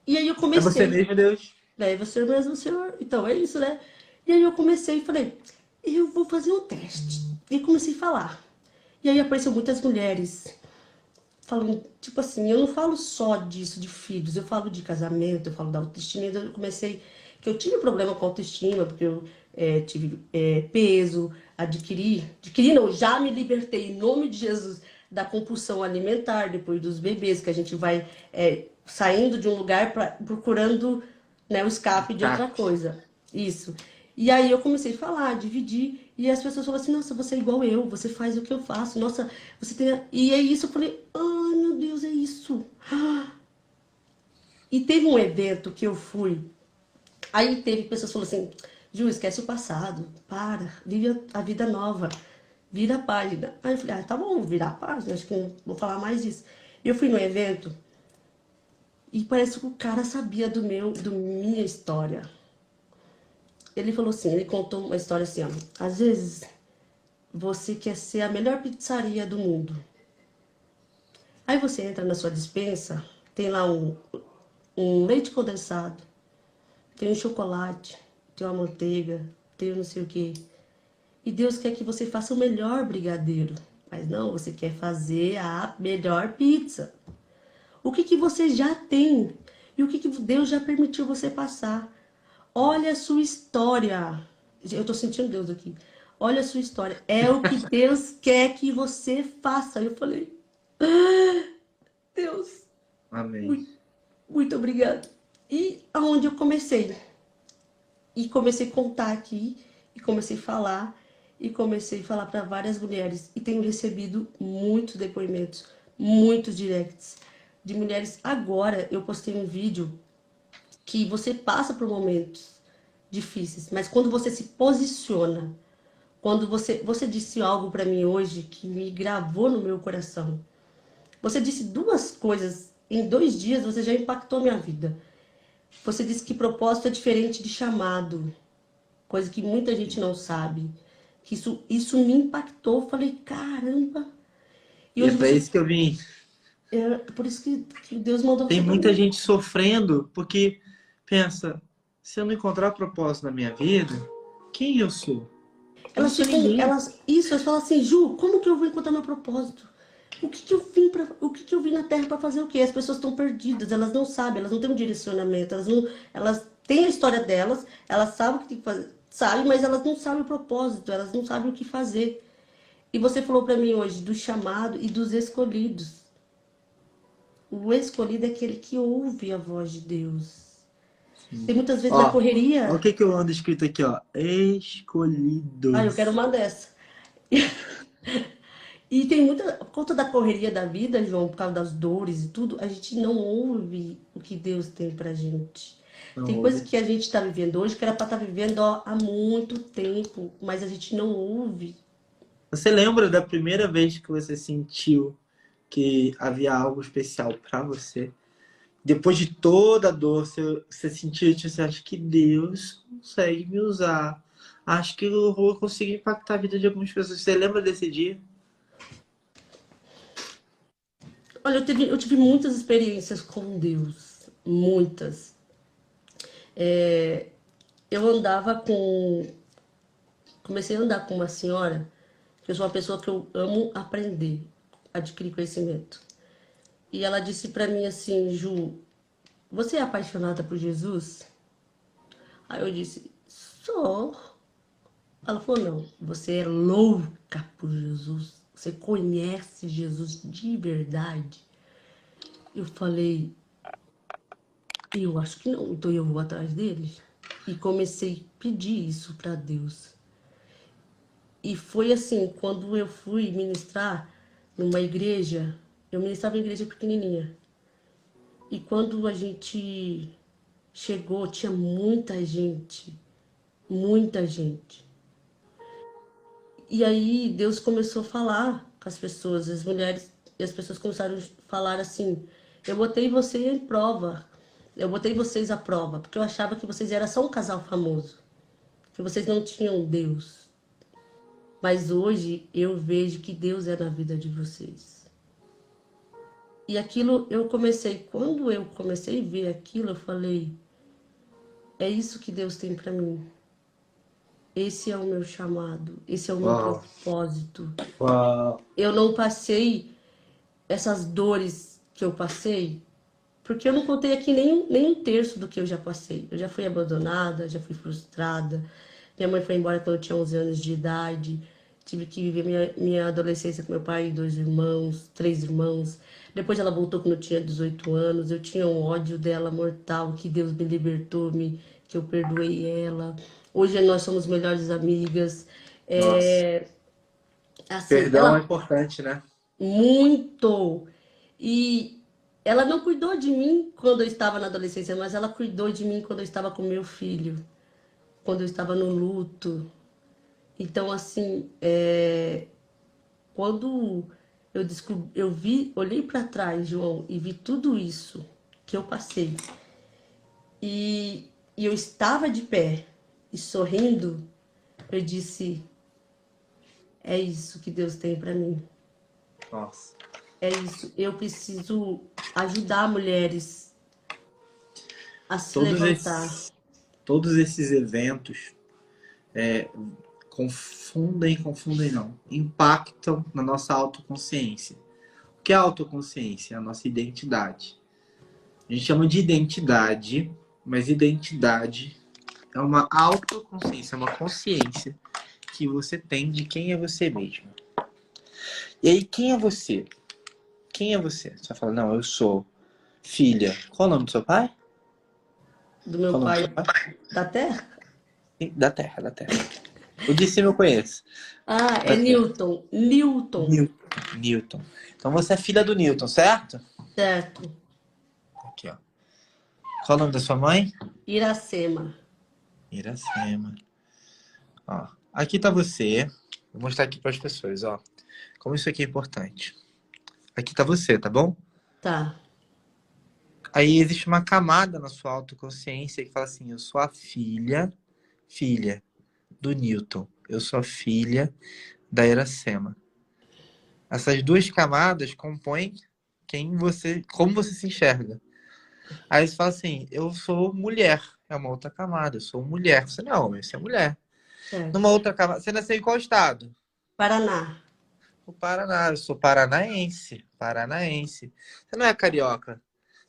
E aí eu é você comecei. mesmo, Deus. Daí você mesmo, senhor. Então é isso, né? E aí eu comecei e falei, eu vou fazer um teste. E comecei a falar. E aí apareceu muitas mulheres falando, tipo assim, eu não falo só disso, de filhos, eu falo de casamento, eu falo da autoestima. Então eu comecei, que eu tive problema com autoestima, porque eu tive peso, adquiri não, já me libertei em nome de Jesus da compulsão alimentar, depois dos bebês, que a gente vai saindo de um lugar procurando, né, o escape de outra Tá. coisa. Isso. E aí eu comecei a falar, dividir, e as pessoas falaram assim, nossa, você é igual eu, você faz o que eu faço, nossa, você tem... E é isso, eu falei, ai meu Deus, é isso. E teve um evento que eu fui, aí teve pessoas que falaram assim, Ju, esquece o passado, para, vive a vida nova, vira a página. Aí eu falei, tá bom, vou virar a página, acho que não vou falar mais disso. Eu fui no evento e parece que o cara sabia do minha história. Ele falou assim, ele contou uma história assim, ó, às vezes você quer ser a melhor pizzaria do mundo. Aí você entra na sua despensa, tem lá um leite condensado, tem um chocolate, tem uma manteiga, tem um não sei o quê. E Deus quer que você faça o melhor brigadeiro. Mas não, você quer fazer a melhor pizza. O que que você já tem? E o que que Deus já permitiu você passar? Olha a sua história. Eu tô sentindo Deus aqui. Olha a sua história. É o que Deus quer que você faça. Eu falei, Deus, Amém. muito, muito obrigada. E aonde eu comecei? E comecei a contar aqui, e comecei a falar, e comecei a falar para várias mulheres. E tenho recebido muitos depoimentos, muitos directs de mulheres. Agora eu postei um vídeo que você passa por momentos difíceis, mas quando você se posiciona, quando você disse algo para mim hoje que me gravou no meu coração. Você disse duas coisas em 2 dias, você já impactou minha vida. Você disse que propósito é diferente de chamado, coisa que muita gente não sabe. Que isso me impactou. Eu falei, caramba. E E é hoje pra você. isso que eu vim. Por isso que Deus mandou Tem você para muita mim. gente sofrendo porque pensa, se eu não encontrar propósito na minha vida, quem eu sou? Eu não Elas sou ficam, ninguém. elas falam assim, Ju, como que eu vou encontrar meu propósito? O que que eu vim na Terra para fazer o quê? As pessoas estão perdidas, elas não sabem, elas não têm um direcionamento, elas têm a história delas, elas sabem o que tem que fazer, sabem, mas elas não sabem o propósito, elas não sabem o que fazer. E você falou para mim hoje do chamado e dos escolhidos. O escolhido é aquele que ouve a voz de Deus. Tem muitas vezes na Ó, ó o correria, que que eu ando escrito aqui, ó. eu quero Escolhidos. uma dessa. E tem muita, por conta da correria da vida, João, por causa das dores e tudo, a gente não ouve o que Deus tem pra gente. Não Tem coisa ouve. que a gente está vivendo hoje que era para estar vivendo ó, há muito tempo, mas a gente não ouve. Você lembra da primeira vez que você sentiu que havia algo especial pra você? Depois de toda a dor, você sentiu, tipo, você acha que Deus consegue me usar. Acho que eu vou conseguir impactar a vida de algumas pessoas. Você lembra desse dia? Olha, eu tive muitas experiências com Deus, muitas. Eu andava com. Comecei a andar com uma senhora, que eu sou uma pessoa que eu amo aprender, adquirir conhecimento. E ela disse pra mim assim, Ju, você é apaixonada por Jesus? Aí eu disse, sou. Ela falou, não, você é louca por Jesus. Você conhece Jesus de verdade? Eu falei, eu acho que não, então eu vou atrás dele. E comecei a pedir isso pra Deus. E foi assim, quando eu fui ministrar numa igreja, eu ministrava em igreja pequenininha. E quando a gente chegou, tinha muita gente, muita gente. E aí Deus começou a falar com as pessoas, as mulheres, e as pessoas começaram a falar assim: eu botei você em prova, eu botei vocês à prova, porque eu achava que vocês eram só um casal famoso, que vocês não tinham Deus. Mas hoje eu vejo que Deus é na vida de vocês. E aquilo eu comecei, quando eu comecei a ver aquilo, eu falei: é isso que Deus tem para mim. esse é o meu chamado, esse é o meu Uau, propósito. uau. Eu não passei essas dores que eu passei, porque eu não contei aqui nem um terço do que eu já passei. Eu já fui abandonada, já fui frustrada. Minha mãe foi embora quando eu tinha 11 anos de idade. Tive que viver minha adolescência com meu pai e dois irmãos, três irmãos. Depois ela voltou quando eu tinha 18 anos. Eu tinha um ódio dela mortal, que Deus me libertou, que eu perdoei ela. Hoje nós somos melhores amigas. Nossa. É, assim, Perdão é ela importante, né? muito. E ela não cuidou de mim quando eu estava na adolescência, mas ela cuidou de mim quando eu estava com meu filho, quando eu estava no luto. Então, assim, quando eu descobri, eu vi, olhei para trás, João, e vi tudo isso que eu passei, e eu estava de pé e sorrindo, eu disse: é isso que Deus tem para mim. Nossa. É isso. Eu preciso ajudar mulheres a se Todos levantar. esses, todos esses eventos confundem não, impactam na nossa autoconsciência. O que é autoconsciência? É a nossa identidade. A gente chama de identidade, mas identidade é uma autoconsciência, é uma consciência que você tem de quem é você mesmo. E aí, quem é você? Quem é você? Você vai falar, não, eu sou filha. Qual é o nome do seu pai? Do meu Qual é o nome do seu pai pai? da terra? Da Terra, da Terra. O de cima eu conheço. Ah, é Da Terra. Newton. Newton, Newton. Newton. Então você é filha do Newton, certo? certo. Aqui, ó. Qual é o nome da sua mãe? Iracema. Iracema. Ó, aqui tá você. Vou mostrar aqui para as pessoas, ó. Como isso aqui é importante. Aqui tá você, tá bom? Tá. Aí existe uma camada na sua autoconsciência que fala assim: eu sou a filha do Newton. Eu sou a filha da Iracema. Essas duas camadas compõem como você se enxerga. Aí você fala assim: eu sou mulher. É uma outra camada. Eu sou mulher. Você não é homem, você é mulher. Certo. Numa outra camada. Você nasceu em qual estado? Paraná. O Paraná. Eu sou paranaense. Paranaense. Você não é carioca,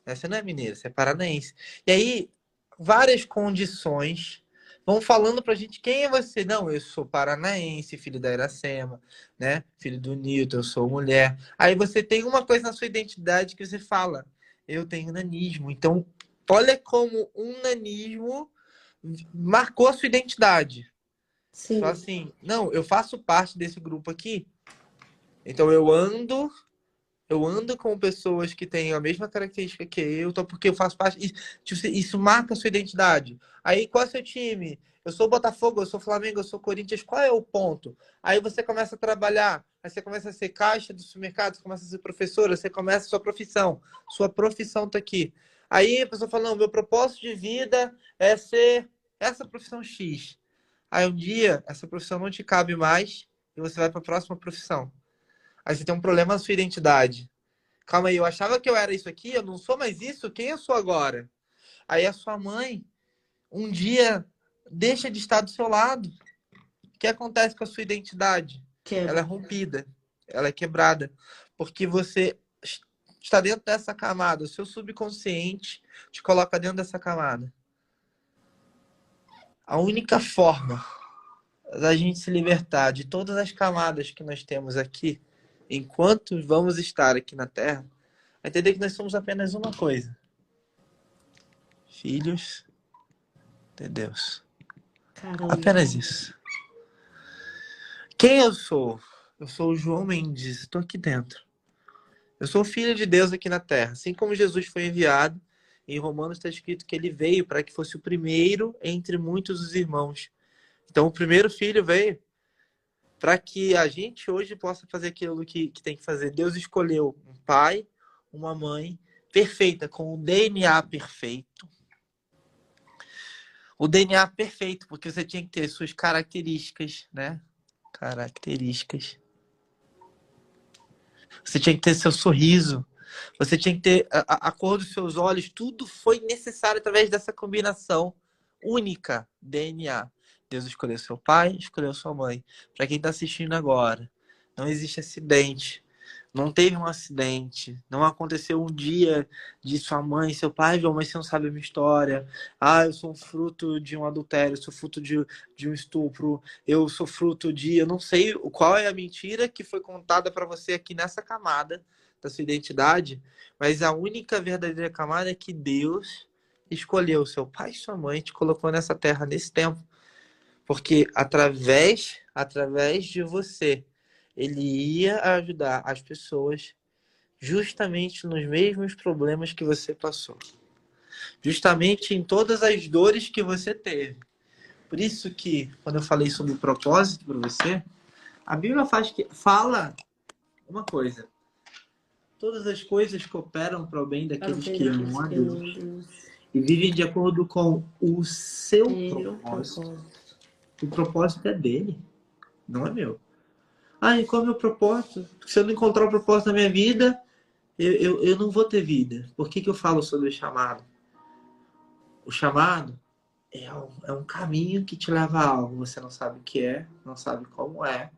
né? Você não é mineiro, você é paranaense. E aí, várias condições vão falando pra gente quem é você. Não, eu sou paranaense, filho da Iracema, né? Filho do Newton, eu sou mulher. Aí você tem uma coisa na sua identidade que você fala: eu tenho nanismo. Então, olha como um nanismo marcou a sua identidade. Você fala Sim. assim: não, eu faço parte desse grupo aqui. Então eu ando com pessoas que têm a mesma característica que eu, então porque eu faço parte. Isso marca a sua identidade. Aí, qual é o seu time? Eu sou Botafogo, eu sou Flamengo, eu sou Corinthians. Qual é o ponto? Aí você começa a trabalhar, aí você começa a ser caixa do supermercado, você começa a ser professora, você começa a sua profissão. Sua profissão tá aqui. Aí a pessoa fala: não, meu propósito de vida é ser essa profissão X. Aí um dia, essa profissão não te cabe mais e você vai para a próxima profissão. Aí você tem um problema na sua identidade. Calma aí, eu achava que eu era isso aqui, eu não sou mais isso, quem eu sou agora? Aí a sua mãe, um dia, deixa de estar do seu lado. O que acontece com a sua identidade? Ela é Quebra. rompida, ela é quebrada. Porque você está dentro dessa camada, o seu subconsciente te coloca dentro dessa camada. A única forma da gente se libertar de todas as camadas que nós temos aqui, enquanto vamos estar aqui na Terra, é entender que nós somos apenas uma coisa: filhos de Deus. Caramba. Apenas isso. Quem eu sou? Eu sou o João Mendes, estou aqui dentro. Eu sou filho de Deus aqui na Terra. Assim como Jesus foi enviado, em Romanos está escrito que ele veio para que fosse o primeiro entre muitos os irmãos. Então, o primeiro filho veio para que a gente hoje possa fazer aquilo que tem que fazer. Deus escolheu um pai, uma mãe perfeita, com o DNA perfeito. O DNA perfeito, porque você tinha que ter suas características, né? Características. Você tinha que ter seu sorriso. Você tinha que ter a cor dos seus olhos. Tudo foi necessário através dessa combinação única DNA. Deus escolheu seu pai, escolheu sua mãe. Para quem está assistindo agora, não existe acidente. Não teve um acidente. Não aconteceu um dia de sua mãe, seu pai, viu, mas você não sabe a minha história. Ah, eu sou um fruto de um adultério, eu sou fruto de um estupro, eu sou fruto de... Eu não sei qual é a mentira que foi contada para você aqui nessa camada da sua identidade, mas a única verdadeira camada é que Deus escolheu seu pai e sua mãe, te colocou nessa terra nesse tempo. Porque através de você, ele ia ajudar as pessoas justamente nos mesmos problemas que você passou. Justamente em todas as dores que você teve. Por isso que, quando eu falei sobre o propósito para você, a Bíblia fala uma coisa. Todas as coisas cooperam para o bem daqueles que amam a Deus e vivem de acordo com o seu propósito. O propósito é dele, não é meu. Ah, e qual é o meu propósito? Se eu não encontrar o propósito na minha vida, eu não vou ter vida. Por que eu falo sobre o chamado? O chamado é um caminho que te leva a algo. Você não sabe o que é, não sabe como é.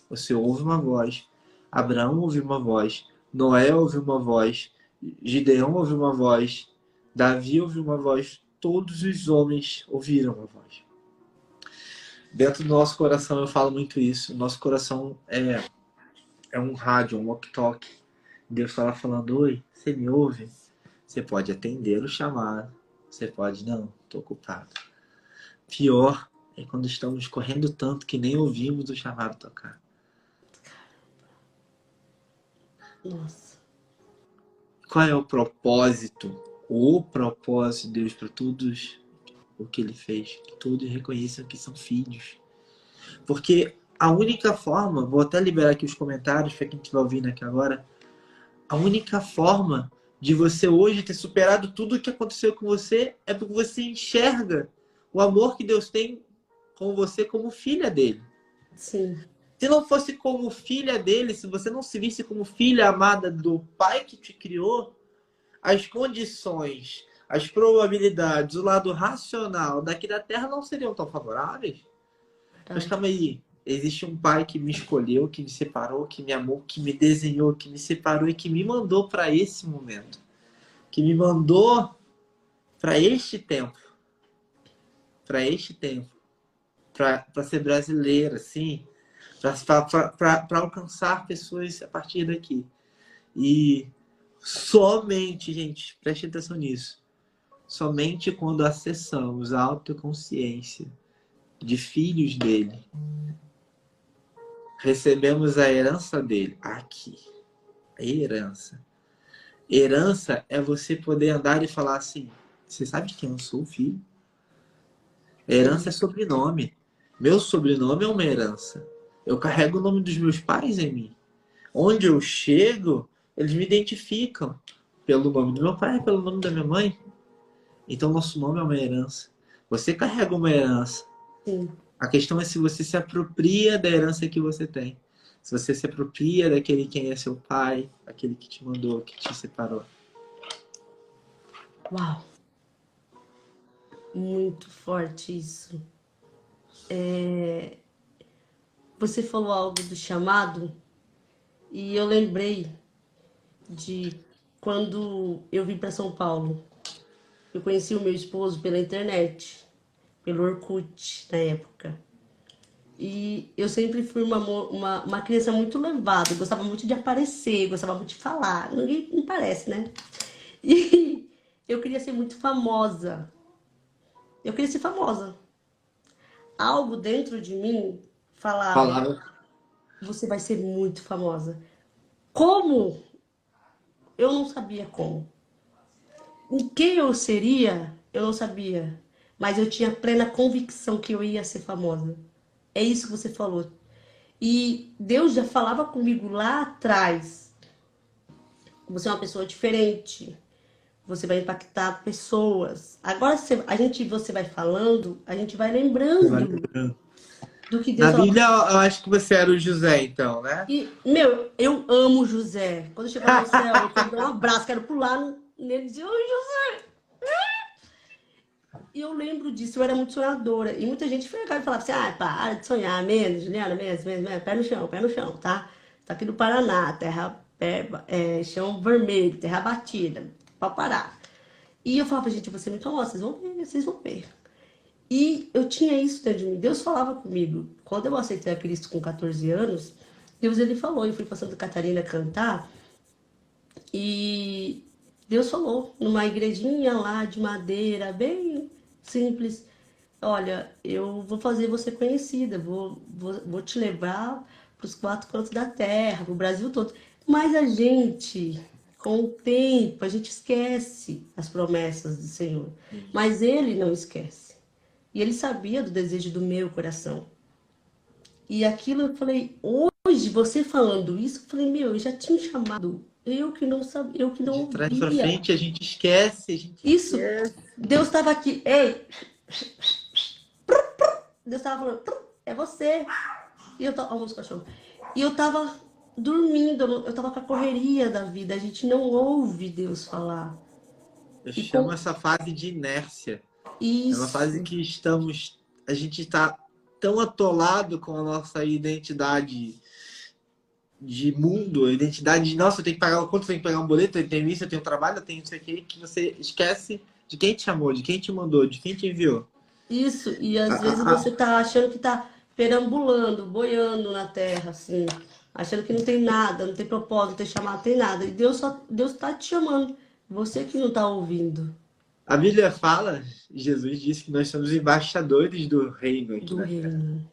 Você ouve uma voz. Abraão ouviu uma voz. Noé ouviu uma voz. Gideão ouviu uma voz. Davi ouviu uma voz. Todos os homens ouviram uma voz. Dentro do nosso coração eu falo muito isso. Nosso coração é um rádio, um walkie-talkie. Deus está lá falando, oi, você me ouve? Você pode atender o chamado. Você pode, não, estou ocupado. Pior é quando estamos correndo tanto que nem ouvimos o chamado tocar. Nossa. Qual é o propósito? O propósito de Deus para todos o que ele fez? Que todos reconheçam que são filhos. Porque a única forma, vou até liberar aqui os comentários para quem estiver ouvindo aqui agora, a única forma de você hoje ter superado tudo o que aconteceu com você é porque você enxerga o amor que Deus tem com você como filha dele. Sim. Se não fosse como filha dele, se você não se visse como filha amada do pai que te criou, as condições, as probabilidades, o lado racional daqui da Terra não seriam tão favoráveis. Mas calma aí, existe um pai que me escolheu, que me separou, que me amou, que me desenhou, que me separou e que me mandou para esse momento. Que me mandou para este tempo. Para este tempo. Para ser brasileiro, assim. Para alcançar pessoas a partir daqui. E somente, gente, preste atenção nisso. Somente quando acessamos a autoconsciência de filhos dele, recebemos a herança dele. Aqui. A herança. Herança é você poder andar e falar assim, você sabe de quem eu sou, filho? Herança é sobrenome. Meu sobrenome é uma herança. Eu carrego o nome dos meus pais em mim. Onde eu chego, eles me identificam pelo nome do meu pai, pelo nome da minha mãe. Então, nosso nome é uma herança. Você carrega uma herança. Sim. A questão é se você se apropria da herança que você tem. Se você se apropria daquele quem é seu pai, aquele que te mandou, que te separou. Uau! Muito forte isso. Você falou algo do chamado e eu lembrei de quando eu vim para São Paulo. Eu conheci o meu esposo pela internet, pelo Orkut na época. E eu sempre fui uma criança muito levada, gostava muito de aparecer, gostava muito de falar. Ninguém me parece, né? E eu queria ser muito famosa. Eu queria ser famosa. Algo dentro de mim falava, você vai ser muito famosa. Como? Eu não sabia como. O que eu seria, eu não sabia. Mas eu tinha plena convicção que eu ia ser famosa. É isso que você falou. E Deus já falava comigo lá atrás. Você é uma pessoa diferente. Você vai impactar pessoas. Agora você vai falando, a gente vai lembrando do que Deus Na falou. Bíblia, eu acho que você era o José, então, né? E, meu, eu amo José. Quando eu chegar no céu, eu quero dar um abraço, quero pular nele e dizer, oi, José. E eu lembro disso, eu era muito sonhadora. E muita gente chegava e falava assim, ah, para de sonhar, menos, Juliana, menos, pé no chão, tá? Tá aqui no Paraná, chão vermelho, terra batida, pode parar. E eu falava, gente, você me incomoda, vocês vão ver, vocês vão ver. E eu tinha isso dentro de mim, Deus falava comigo. Quando eu aceitei a Cristo com 14 anos, Deus ele falou, eu fui para Santa Catarina cantar, e Deus falou, numa igrejinha lá de madeira, bem simples. Olha, eu vou fazer você conhecida, vou te levar para os quatro cantos da terra, para o Brasil todo. Mas a gente, com o tempo, a gente esquece as promessas do Senhor. Mas Ele não esquece. E Ele sabia do desejo do meu coração. E aquilo eu falei, hoje, você falando isso, eu falei, meu, eu já tinha chamado. Eu que não sabia, eu que não De trás pra ouvia. frente a gente esquece, a gente Isso, esquece. Deus estava aqui, ei, Deus estava falando, é você. E eu tava, alguns cachorros. E eu tava dormindo, eu tava com a correria da vida. A gente não ouve Deus falar. Eu E chamo com essa fase de inércia. É uma fase isso, que a gente está tão atolado com a nossa identidade de mundo, a identidade de, nossa, eu tenho que pagar o conta, eu tenho que pagar um boleto, eu tenho isso, eu tenho trabalho, eu tenho isso aqui, que você esquece de quem te chamou, de quem te mandou, de quem te enviou. isso. E às vezes A- você tá achando que tá perambulando, boiando na terra, assim, achando que não tem nada, não tem propósito, não tem chamado, não tem nada. E Deus tá te chamando. Você que não tá ouvindo a Bíblia fala, Jesus disse que nós somos embaixadores do reino aqui do na Terra. reino.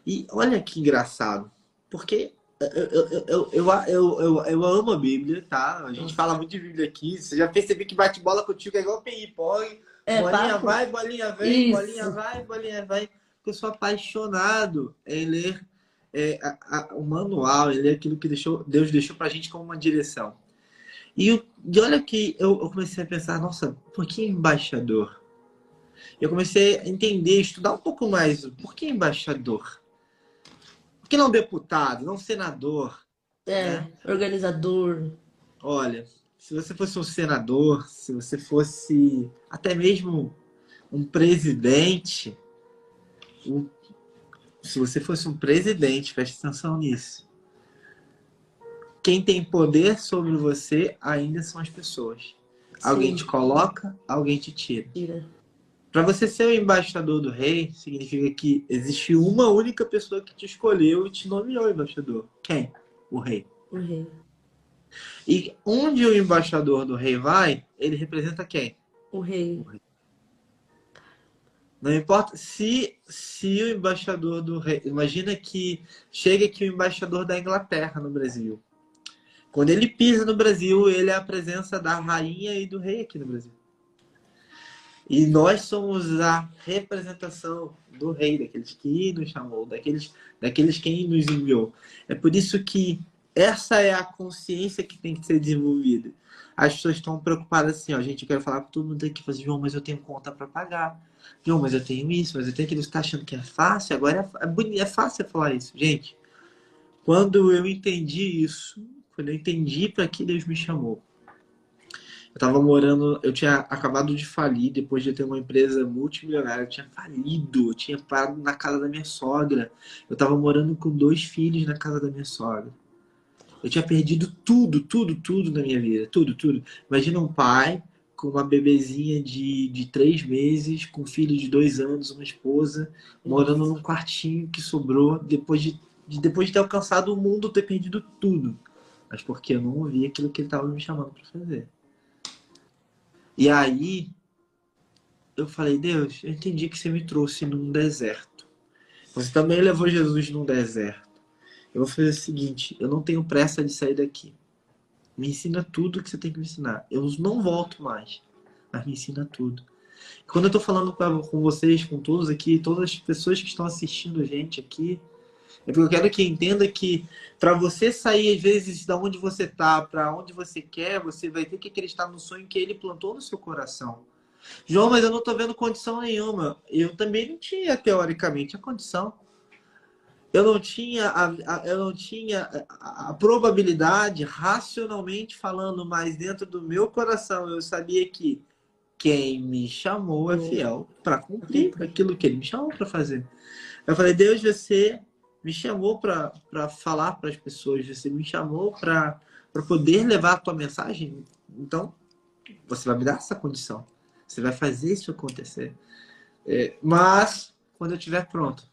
E olha que engraçado, porque eu amo a Bíblia, tá? A gente Nossa. fala muito de Bíblia aqui. Você já percebeu que bate bola contigo é igual ping-pong. É, Bolinha para com vai, bolinha vem, bolinha isso. vai, bolinha vai. Porque eu sou apaixonado em ler o manual, em ler aquilo que Deus deixou pra gente como uma direção. E olha que eu comecei a pensar, nossa, por que embaixador? Eu comecei a entender, estudar um pouco mais. Por que embaixador? Por que não deputado, não senador, né? Organizador. Olha, se você fosse um senador, se você fosse até mesmo um presidente, um- se você fosse um presidente, preste atenção nisso. Quem tem poder sobre você ainda são as pessoas. Alguém te Sim, coloca, alguém te tira. tira. Para você ser o embaixador do rei, significa que existe uma única pessoa que te escolheu e te nomeou embaixador. Quem? O rei. O rei. E onde o embaixador do rei vai, ele representa quem? O rei. Não importa se o embaixador do rei... Imagina que chega aqui o embaixador da Inglaterra no Brasil. Quando ele pisa no Brasil, ele é a presença da rainha e do rei aqui no Brasil. E nós somos a representação do rei, daqueles que nos chamou, daqueles que nos enviou. É por isso que essa é a consciência que tem que ser desenvolvida. As pessoas estão preocupadas assim, ó, gente, eu quero falar com todo mundo aqui, fazer, João, mas eu tenho conta para pagar. João, mas eu tenho isso, mas eu tenho aquilo. Você está achando que é fácil? Agora é fácil falar isso. Gente, quando eu entendi isso, quando eu entendi para que Deus me chamou, eu tava morando, eu tinha acabado de falir depois de ter uma empresa multimilionária. Eu tinha falido, eu tinha parado na casa da minha sogra. Eu tava morando com 2 filhos na casa da minha sogra. Eu tinha perdido tudo na minha vida. Tudo. Imagina um pai com uma bebezinha de 3 meses, com um filho de 2 anos, uma esposa, morando num quartinho que sobrou depois de ter alcançado o mundo, ter perdido tudo. Mas porque eu não ouvi aquilo que ele estava me chamando para fazer. E aí, eu falei, Deus, eu entendi que você me trouxe num deserto. Você também levou Jesus num deserto. Eu vou fazer o seguinte, eu não tenho pressa de sair daqui. Me ensina tudo que você tem que me ensinar. Eu não volto mais, mas me ensina tudo. Quando eu tô falando com vocês, com todos aqui, todas as pessoas que estão assistindo a gente aqui, é porque eu quero que entenda que para você sair, às vezes, da onde você tá, para onde você quer, você vai ter que acreditar no sonho que ele plantou no seu coração. João, mas eu não tô vendo condição nenhuma. Eu também não tinha, teoricamente, a condição. Eu não tinha a probabilidade, racionalmente falando, mas dentro do meu coração, eu sabia que quem me chamou é fiel para cumprir aquilo que ele me chamou para fazer. Eu falei, Deus, você me chamou para falar para as pessoas, você me chamou para poder levar a tua mensagem, então você vai me dar essa condição, você vai fazer isso acontecer. Mas quando eu estiver pronto.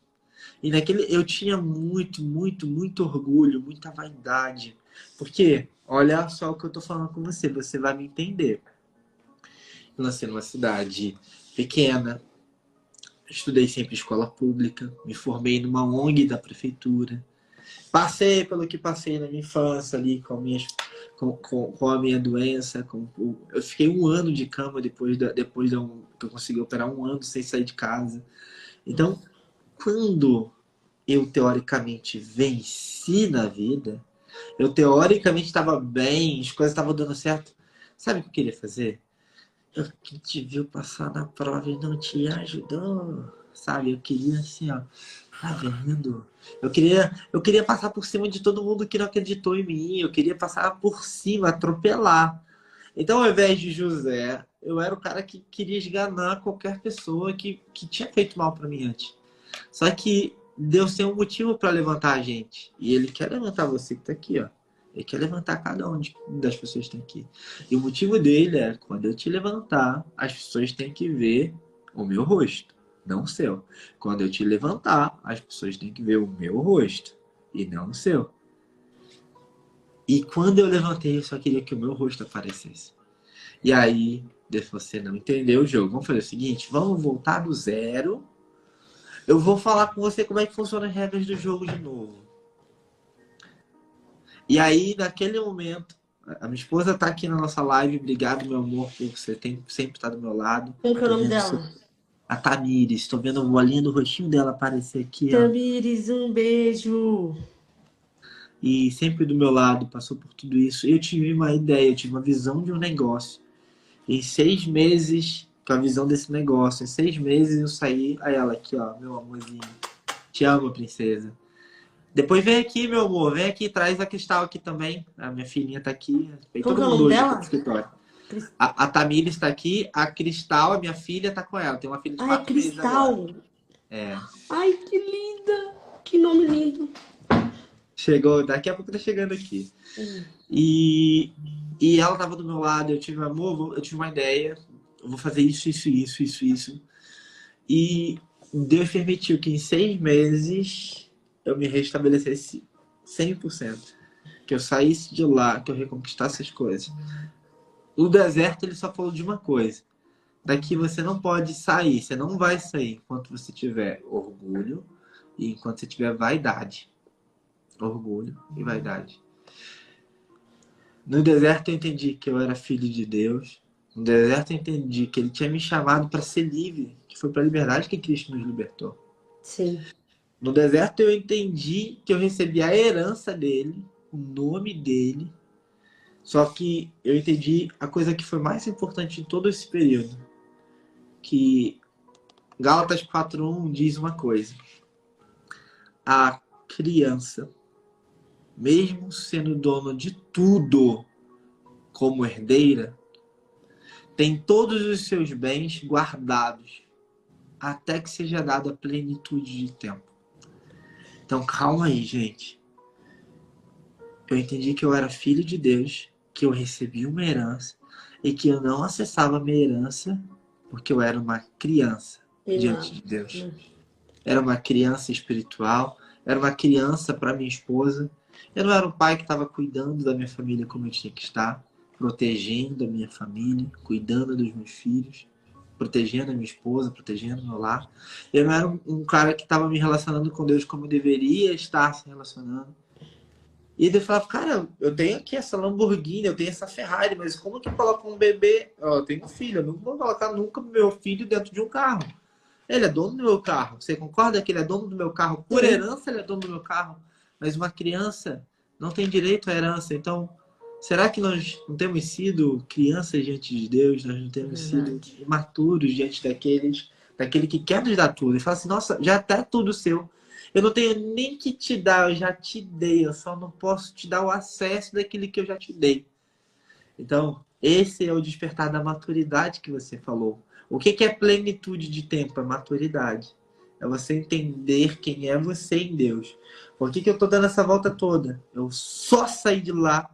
E naquele eu tinha muito orgulho, muita vaidade. Porque, olha só o que eu tô falando com você, você vai me entender. Eu nasci numa cidade pequena, estudei sempre em escola pública, me formei numa ONG da prefeitura. Passei pelo que passei na minha infância ali com a minha doença. Eu fiquei 1 ano de cama depois que eu consegui operar 1 ano sem sair de casa. Então, quando eu teoricamente venci na vida, eu teoricamente estava bem, as coisas estavam dando certo. Sabe o que eu queria fazer? Eu que te viu passar na prova e não te ajudou. Sabe? Eu queria assim, ó. Tá vendo? Eu queria passar por cima de todo mundo que não acreditou em mim. Eu queria passar por cima, atropelar. Então, ao invés de José, eu era o cara que queria esganar qualquer pessoa que tinha feito mal para mim antes. Só que Deus tem um motivo para levantar a gente. E Ele quer levantar você que está aqui, ó. Ele quer levantar cada um das pessoas que estão aqui. E o motivo dele é, quando eu te levantar, as pessoas têm que ver o meu rosto, não o seu. Quando eu te levantar, as pessoas têm que ver o meu rosto e não o seu. E quando eu levantei, eu só queria que o meu rosto aparecesse. E aí, se você não entendeu o jogo, vamos fazer o seguinte, vamos voltar do zero. Eu vou falar com você como é que funcionam as regras do jogo de novo. E aí, naquele momento, a minha esposa tá aqui na nossa live. Obrigado, meu amor, por você sempre estar do meu lado. Como que é o nome dela? A Tamires. Estou vendo a bolinha do rostinho dela aparecer aqui, ó. Tamires, um beijo. E sempre do meu lado, passou por tudo isso. Eu tive uma ideia, eu tive uma visão de um negócio. Em 6 meses, com a visão desse negócio, em 6 meses eu saí. Aí ela aqui, ó, meu amorzinho. Te amo, princesa. Depois vem aqui, meu amor. Vem aqui, traz a Cristal aqui também. A minha filhinha tá aqui. Vem Como todo que é o mundo nome hoje aqui dela? no escritório. A Tamires está aqui. A Cristal, a minha filha, tá com ela. Tem uma filha de Ah, é 4 meses agora. Cristal. É. Ai, que linda. Que nome lindo. Chegou, daqui a pouco tá chegando aqui. E ela tava do meu lado. Eu tive, amor, eu tive uma ideia. Eu vou fazer isso. E Deus permitiu que em 6 meses eu me restabelecesse 100%. Que eu saísse de lá, que eu reconquistasse as coisas. O deserto, ele só falou de uma coisa. Daqui você não pode sair, você não vai sair enquanto você tiver orgulho e enquanto você tiver vaidade. Orgulho e vaidade. No deserto eu entendi que eu era filho de Deus. No deserto eu entendi que Ele tinha me chamado para ser livre, que foi para a liberdade que Cristo nos libertou. Sim. No deserto eu entendi que eu recebi a herança dele, o nome dele. Só que eu entendi a coisa que foi mais importante em todo esse período. Que Gálatas 4:1 diz uma coisa. A criança, mesmo sendo dona de tudo como herdeira, tem todos os seus bens guardados até que seja dada a plenitude de tempo. Então calma aí, gente. Eu entendi que eu era filho de Deus, que eu recebi uma herança e que eu não acessava a minha herança porque eu era uma criança diante de Deus. Era uma criança espiritual, era uma criança para minha esposa. Eu não era um pai que estava cuidando da minha família como eu tinha que estar, protegendo a minha família, cuidando dos meus filhos, protegendo a minha esposa, protegendo o meu lar. Eu não era um cara que estava me relacionando com Deus como eu deveria estar se relacionando. E ele falava, cara, eu tenho aqui essa Lamborghini, eu tenho essa Ferrari, mas como que coloca um bebê? Eu tenho um filho, eu não vou colocar nunca meu filho dentro de um carro. Ele é dono do meu carro. Você concorda que ele é dono do meu carro? Por herança, ele é dono do meu carro. Mas uma criança não tem direito à herança. Então, será que nós não temos sido crianças diante de Deus? Nós não temos sido imaturos diante daquele que quer nos dar tudo? Ele fala assim, nossa, já está tudo seu. Eu não tenho nem que te dar, eu já te dei. Eu só não posso te dar o acesso daquilo que eu já te dei. Então, Esse é o despertar da maturidade que você falou. O que é plenitude de tempo? É maturidade. É você entender quem é você em Deus. Por que eu tô dando essa volta toda? Eu só saí de lá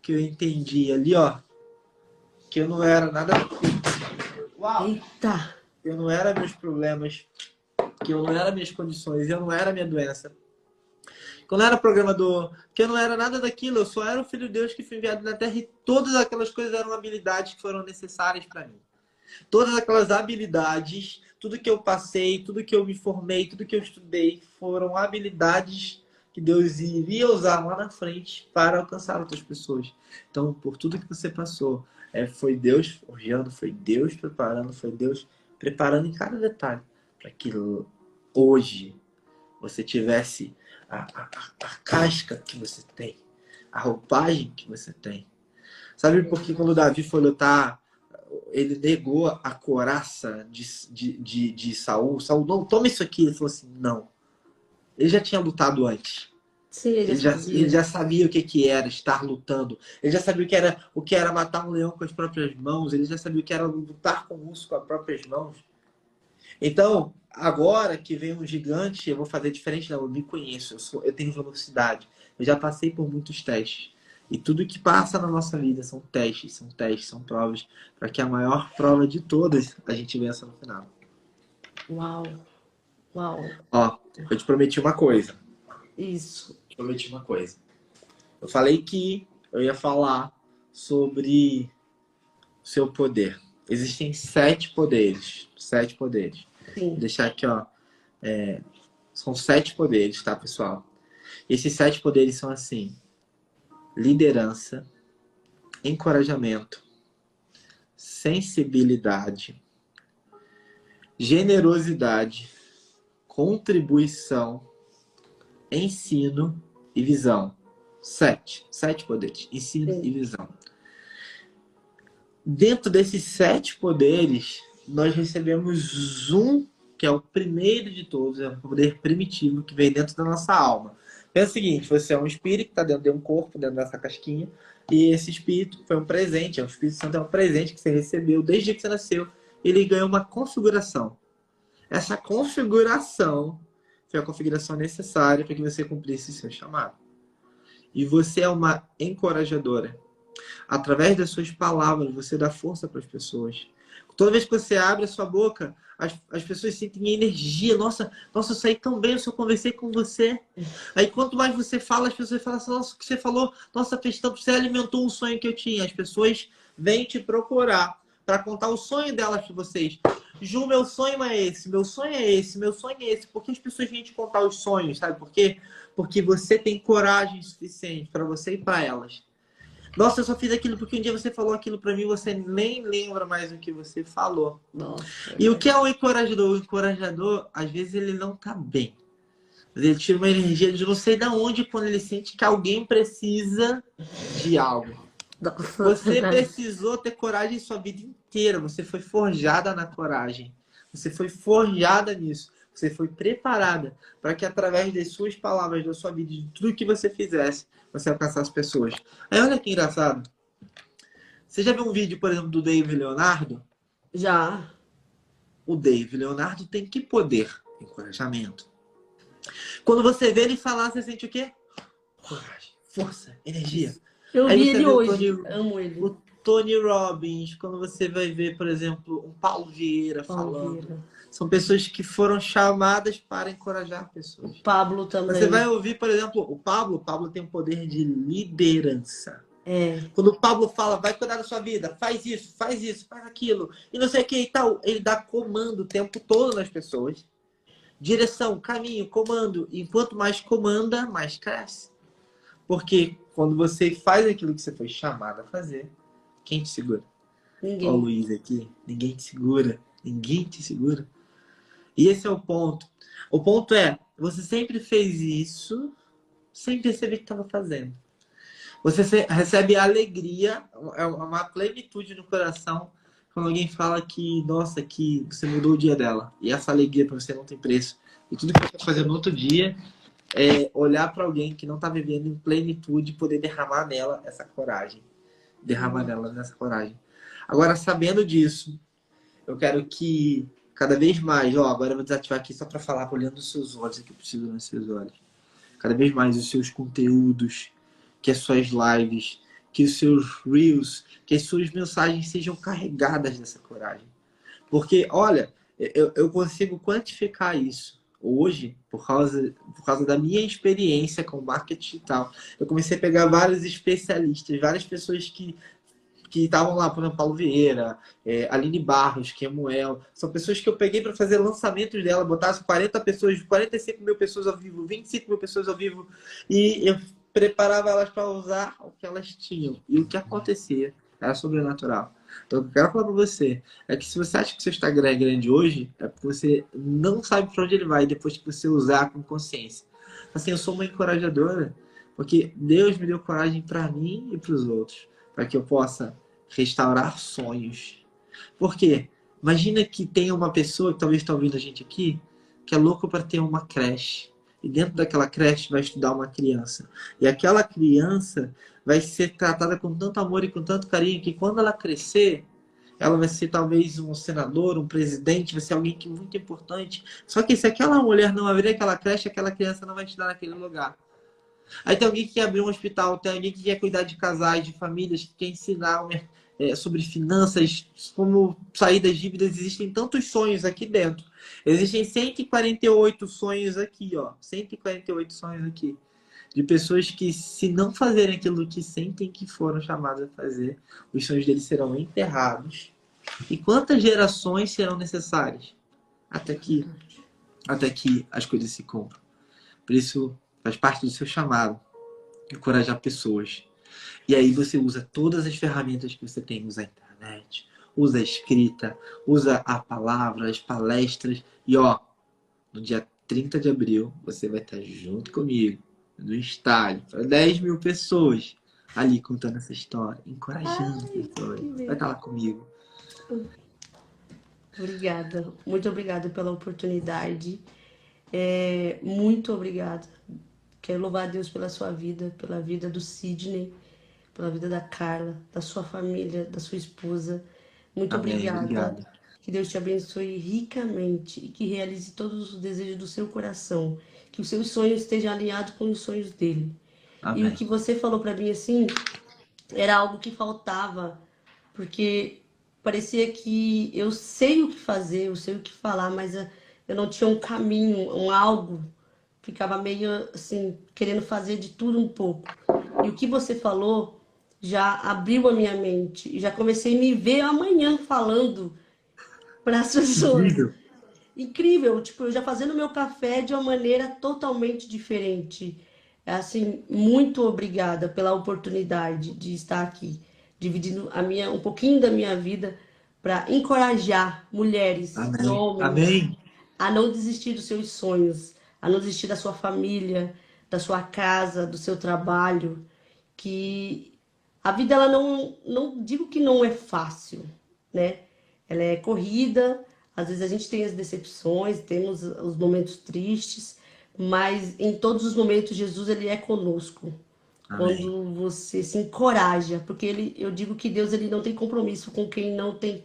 que eu entendi ali, ó, que eu não era nada. Uau! Eita! Eu não era meus problemas, que eu não era minhas condições, eu não era minha doença. Que eu não era programador, que eu não era nada daquilo, eu só era o filho de Deus que foi enviado na Terra e todas aquelas coisas eram habilidades que foram necessárias para mim. Todas aquelas habilidades, tudo que eu passei, tudo que eu me formei, tudo que eu estudei, foram habilidades que Deus iria usar lá na frente para alcançar outras pessoas. Então, por tudo que você passou, foi Deus forjando, foi Deus preparando, foi Deus preparando em cada detalhe para que hoje você tivesse a casca que você tem, a roupagem que você tem. Sabe por que quando Davi foi lutar, ele negou a couraça de Saul? Saul, não, toma isso aqui. Ele falou assim, não. Ele já tinha lutado antes. Sim, ele já Ele sabia. já sabia o que era estar lutando. Ele já sabia o que era matar um leão com as próprias mãos. Ele já sabia o que era lutar com um urso com as próprias mãos. Então, agora que vem um gigante, eu vou fazer diferente. Não, eu me conheço, eu tenho velocidade. Eu já passei por muitos testes. E tudo que passa na nossa vida são testes, são provas, para que a maior prova de todas a gente vença no final. Uau, uau. Ó, eu te prometi uma coisa. Isso. Te prometi uma coisa. Eu falei que eu ia falar sobre o seu poder. Existem 7 poderes. 7 poderes. Sim. Vou deixar aqui, ó. São 7 poderes, tá, pessoal? Esses 7 poderes são assim: liderança, encorajamento, sensibilidade, generosidade, contribuição, ensino e visão. 7 poderes: ensino Sim. e visão. Dentro desses 7 poderes, nós recebemos um que é o primeiro de todos, é um poder primitivo que vem dentro da nossa alma. Pensa o seguinte: você é um espírito que está dentro de um corpo, dentro dessa casquinha, e esse espírito foi um presente, o Espírito Santo é um presente que você recebeu desde que você nasceu. Ele ganhou uma configuração. Essa configuração foi a configuração necessária para que você cumprisse seu chamado. E você é uma encorajadora. Através das suas palavras, você dá força para as pessoas. Toda vez que você abre a sua boca, as pessoas sentem energia. Nossa, eu saí tão bem, eu conversei com você. Aí quanto mais você fala, as pessoas falam assim, nossa, o que você falou? Nossa, fez tanto, você alimentou um sonho que eu tinha. As pessoas vêm te procurar para contar o sonho delas para vocês. Ju, meu sonho é esse, meu sonho é esse, meu sonho é esse. Por que as pessoas vêm te contar os sonhos, sabe por quê? Porque você tem coragem suficiente para você e para elas. Nossa, eu só fiz aquilo porque um dia você falou aquilo pra mim, você nem lembra mais o que você falou. Nossa. E o que é o encorajador? O encorajador, às vezes, ele não tá bem. Ele tira uma energia de não sei de onde quando ele sente que alguém precisa de algo. Nossa. Você precisou ter coragem sua vida inteira. Você foi forjada na coragem. Você foi forjada nisso. Você foi preparada para que através das suas palavras, da sua vida, de tudo que você fizesse, você alcançasse pessoas. Aí olha que engraçado. Você já viu um vídeo, por exemplo, do David Leonardo? Já. O David Leonardo tem que poder? Encorajamento. Quando você vê ele falar, você sente o quê? Coragem, força, energia. Eu Aí vi você ele vê hoje. Amo ele. o Tony Robbins, quando você vai ver, por exemplo, um Paulo Vieira falando. Vieira. São pessoas que foram chamadas para encorajar pessoas. O Pablo também. Você vai ouvir, por exemplo, o Pablo tem um poder de liderança. É. Quando o Pablo fala, vai cuidar da sua vida, faz isso, faz aquilo, e não sei o que e tal, ele dá comando o tempo todo nas pessoas. Direção, caminho, comando. E quanto mais comanda, mais cresce. Porque quando você faz aquilo que você foi chamado a fazer, quem te segura? Ninguém. Ó o Luiz aqui, ninguém te segura. Ninguém te segura. E esse é o ponto. O ponto é, você sempre fez isso sem perceber que estava fazendo. Você recebe alegria, é uma plenitude no coração quando alguém fala que, nossa, que você mudou o dia dela. E essa alegria para você não tem preço. E tudo que você vai fazer no outro dia é olhar para alguém que não está vivendo em plenitude e poder derramar nela essa coragem. derramar nela nessa coragem. Agora, sabendo disso, eu quero que cada vez mais, agora eu vou desativar aqui só para falar, olhando os seus olhos, aqui eu preciso olhar nos seus olhos. Cada vez mais os seus conteúdos, que as suas lives, que os seus reels, que as suas mensagens sejam carregadas dessa coragem. Porque, olha, eu consigo quantificar isso. Hoje, por causa da minha experiência com marketing digital, eu comecei a pegar vários especialistas, várias pessoas que estavam lá, por exemplo, Paulo Vieira, Aline Barros, Kemuel. São pessoas que eu peguei para fazer lançamentos dela, botasse 40 pessoas, 45 mil pessoas ao vivo, 25 mil pessoas ao vivo, e eu preparava elas para usar o que elas tinham. E o que acontecia era sobrenatural. Então, o que eu quero falar para você é que se você acha que seu Instagram é grande hoje, é porque você não sabe para onde ele vai depois que você usar com consciência. Assim, eu sou uma encorajadora, porque Deus me deu coragem para mim e para os outros, para que eu possa restaurar sonhos. Por quê? Imagina que tem uma pessoa que talvez está ouvindo a gente aqui, que é louca para ter uma creche. E dentro daquela creche vai estudar uma criança. E aquela criança vai ser tratada com tanto amor e com tanto carinho que quando ela crescer, ela vai ser talvez um senador, um presidente, vai ser alguém que é muito importante. Só que se aquela mulher não abrir aquela creche, aquela criança não vai estudar naquele lugar. Aí tem alguém que quer abrir um hospital, tem alguém que quer cuidar de casais, de famílias, que quer ensinar sobre finanças, como sair das dívidas. Existem tantos sonhos aqui dentro. Existem 148 sonhos aqui, 148 sonhos aqui. De pessoas que, se não fazerem aquilo que sentem que foram chamadas a fazer, os sonhos deles serão enterrados. E quantas gerações serão necessárias até que as coisas se cumpram? Por isso, faz parte do seu chamado encorajar pessoas. E aí você usa todas as ferramentas que você tem, usa a internet, usa a escrita, usa a palavra, as palestras. E no dia 30 de abril, você vai estar junto comigo, no estádio, para 10 mil pessoas, ali contando essa história, encorajando pessoas. Vai estar lá comigo. Obrigada, muito obrigada pela oportunidade. Muito obrigada. Quero louvar a Deus pela sua vida, pela vida do Sidney, pela vida da Carla, da sua família, da sua esposa. Muito Amém, obrigada. obrigado. Que Deus te abençoe ricamente e que realize todos os desejos do seu coração. Que os seus sonhos estejam alinhados com os sonhos dele. Amém. E o que você falou para mim assim, era algo que faltava, porque parecia que eu sei o que fazer, eu sei o que falar, mas eu não tinha um caminho, um algo. Ficava meio assim, querendo fazer de tudo um pouco. E o que você falou já abriu a minha mente. E já comecei a me ver amanhã falando para as pessoas. Incrível. Incrível, tipo, eu já fazendo meu café de uma maneira totalmente diferente. Assim, muito obrigada pela oportunidade de estar aqui, dividindo um pouquinho da minha vida para encorajar mulheres e Amém. homens Amém. a não desistir dos seus sonhos, a não desistir da sua família, da sua casa, do seu trabalho, que a vida ela não digo que não é fácil, né? Ela é corrida, às vezes a gente tem as decepções, temos os momentos tristes, mas em todos os momentos Jesus ele é conosco. Amém. Quando você se encoraja, porque eu digo que Deus ele não tem compromisso com quem não tem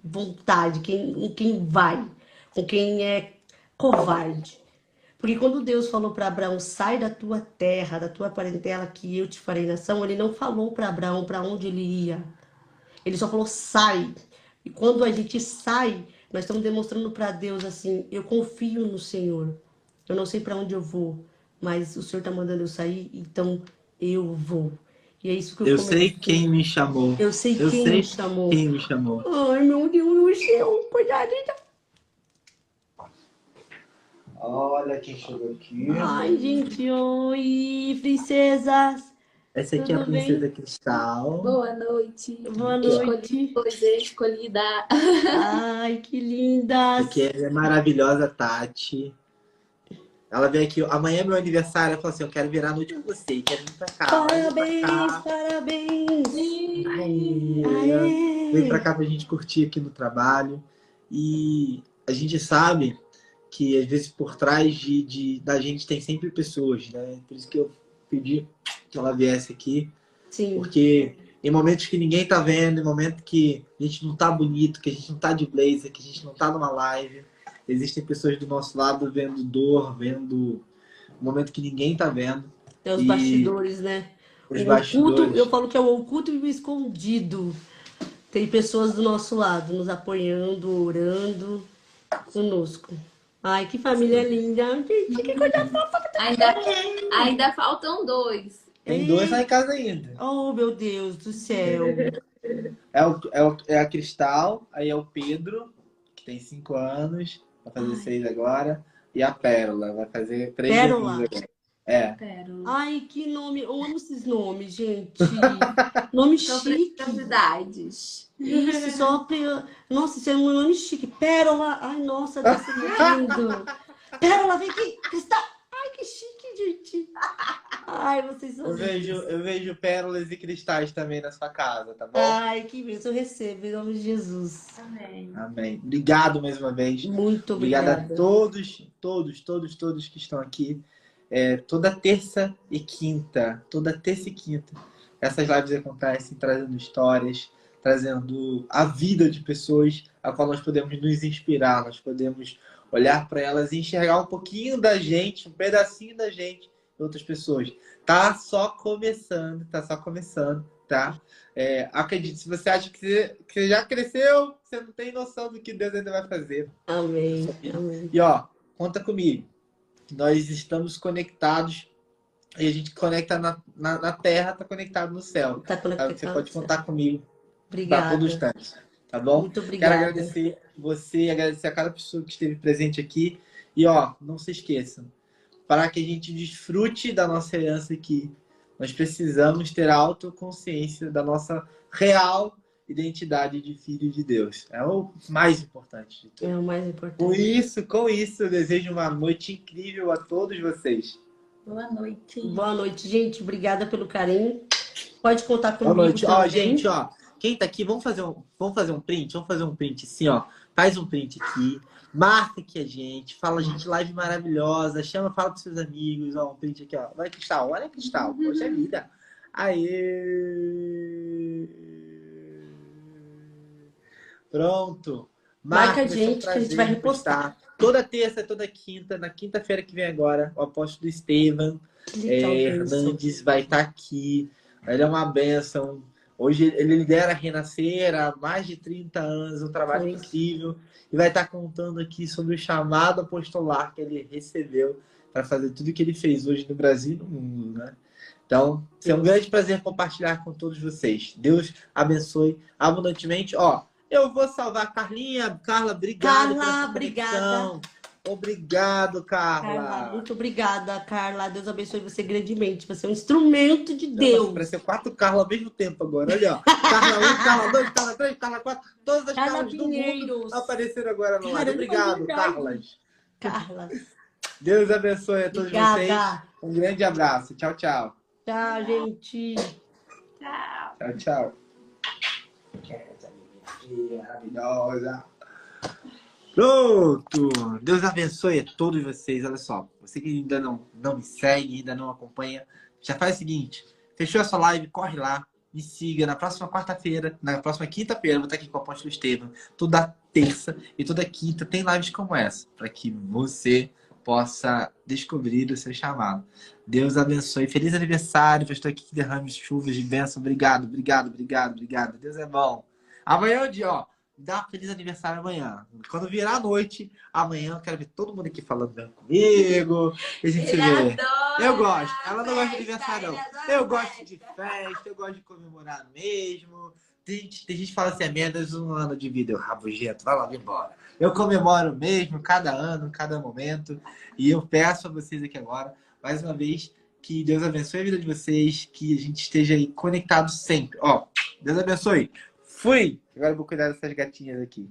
vontade, quem vai, com quem é covarde. Porque quando Deus falou para Abraão, sai da tua terra, da tua parentela, que eu te farei nação, ele não falou para Abraão para onde ele ia. Ele só falou, sai. E quando a gente sai, nós estamos demonstrando para Deus assim, eu confio no Senhor. Eu não sei para onde eu vou, mas o Senhor está mandando eu sair, então eu vou. E é isso que eu sei quem me chamou. Eu sei quem me chamou. Quem me chamou. Ai, meu Deus do céu, coitadinha. Olha quem chegou aqui. Ai, gente, oi, princesas. Essa aqui é a Princesa Cristal. Boa noite. Boa noite. Escolhi dar. Ai, que lindas. Aqui é a maravilhosa Tati. Ela veio aqui, amanhã é meu aniversário, ela falou assim, eu quero virar a noite com você, quero vir pra cá. Parabéns, parabéns. Vem pra cá pra gente curtir aqui no trabalho. E a gente sabe que às vezes por trás da gente tem sempre pessoas, né? Por isso que eu pedi que ela viesse aqui. Sim. Porque em momentos que ninguém tá vendo, em momentos que a gente não tá bonito, que a gente não tá de blazer, que a gente não tá numa live. Existem pessoas do nosso lado vendo dor, vendo um momento que ninguém tá vendo. Tem os E bastidores, né? os O oculto, eu bastidores. falo que é o oculto e o escondido. Tem pessoas do nosso lado, nos apoiando, orando conosco. Ai, que família linda. Gente, que coisa fofa. Ainda, ainda faltam dois. Tem dois lá em casa ainda. Oh, meu Deus do céu. É a Cristal, aí é o Pedro, que tem 5 anos, vai fazer 6 agora. E a Pérola, vai fazer 3 Pérola? anos agora. É. Pérola. Ai, que nome. Eu amo esses nomes, gente. Nome São chique. preciosidades. Isso, só. Nossa, isso é um nome chique. Pérola. Ai, nossa, deve ser muito lindo. Pérola, vem aqui. Cristal. Ai, que chique, gente. Ai, vocês são Eu vejo pérolas e cristais também na sua casa, tá bom? Ai, que bênção eu recebo, em nome de Jesus. Amém. Amém. Obrigado mais uma vez. Muito Obrigado obrigada. a todos que estão aqui. Toda terça e quinta. Essas lives acontecem trazendo histórias, trazendo a vida de pessoas a qual nós podemos nos inspirar, nós podemos olhar para elas e enxergar um pouquinho da gente, um pedacinho da gente em outras pessoas. Tá só começando, tá? Acredite, se você acha que você já cresceu, você não tem noção do que Deus ainda vai fazer. Amém. Amém. E ó, conta comigo. Nós estamos conectados e a gente conecta na terra, tá conectado no céu. Tá Tá? conectado. Você pode contar comigo para Obrigada. todo instante, tá bom? Muito Quero obrigada. agradecer você, agradecer a cada pessoa que esteve presente aqui. E ó, não se esqueçam, para que a gente desfrute da nossa herança aqui, nós precisamos ter a autoconsciência da nossa real identidade de filho de Deus. É o mais importante de tudo. É o mais importante. Com isso, eu desejo uma noite incrível a todos vocês. Boa noite. Boa noite, gente. Obrigada pelo carinho. Pode contar Boa comigo noite. Ó, também. gente, ó. Quem tá aqui, vamos fazer um print? Vamos fazer um print assim, ó. Faz um print aqui. Marca aqui a gente. Fala, gente, live maravilhosa. Fala pros seus amigos. Ó, um print aqui, ó. Vai, Cristal. Olha, Cristal. Poxa vida. Aê! Pronto. Marca a vai ser gente, que a gente vai repostar. Toda terça, toda quinta. Na quinta-feira que vem agora, o apóstolo Estevam Hernandes vai estar aqui. Ele é uma bênção. Hoje ele lidera a Renascer há mais de 30 anos, um trabalho incrível. E vai estar contando aqui sobre o chamado apostolar que ele recebeu para fazer tudo o que ele fez hoje no Brasil e no mundo, né? Então, é um grande prazer compartilhar com todos vocês. Deus abençoe abundantemente. Ó, eu vou salvar a Carlinha. Carla, obrigado pela sua conexão. Obrigado, Carla. Carla, muito obrigada, Carla. Deus abençoe você grandemente. Você é um instrumento de Deus. Vai ser 4 Carla ao mesmo tempo agora. Olha, ó. Carla 1, Carla 2, Carla 3, Carla 4. Todas as Carla Carlas do mundo Pinheiros. apareceram agora no lado. Caramba, Obrigado, verdade. Carlas. Carla. Deus abençoe a todos Obrigada. vocês. Um grande abraço. Tchau, tchau. Tchau, gente. Tchau. Tchau, tchau. Maravilhosa. Pronto! Deus abençoe a todos vocês. Olha só, você que ainda não me segue, ainda não acompanha, já faz o seguinte: fechou a sua live, corre lá, me siga. Na próxima quarta-feira, na próxima quinta-feira, eu vou estar aqui com o apóstolo Estevam. Toda terça e toda quinta tem lives como essa, para que você possa descobrir o seu chamado. Deus abençoe. Feliz aniversário, pastor aqui que derrame chuvas de bênção. Obrigado. Deus é bom. Amanhã é o dia, ó. Dá um feliz aniversário amanhã. Quando virar a noite, amanhã eu quero ver todo mundo aqui falando bem comigo. E a gente se vê. Eu gosto. Ela não gosta de aniversário, não. Eu gosto de festa, eu gosto de comemorar mesmo. Tem gente que fala assim, é menos um ano de vida. Eu rabugento, vai logo embora. Eu comemoro mesmo, cada ano, cada momento. E eu peço a vocês aqui agora, mais uma vez, que Deus abençoe a vida de vocês, que a gente esteja aí conectado sempre. Ó, Deus abençoe. Fui! Agora eu vou cuidar dessas gatinhas aqui.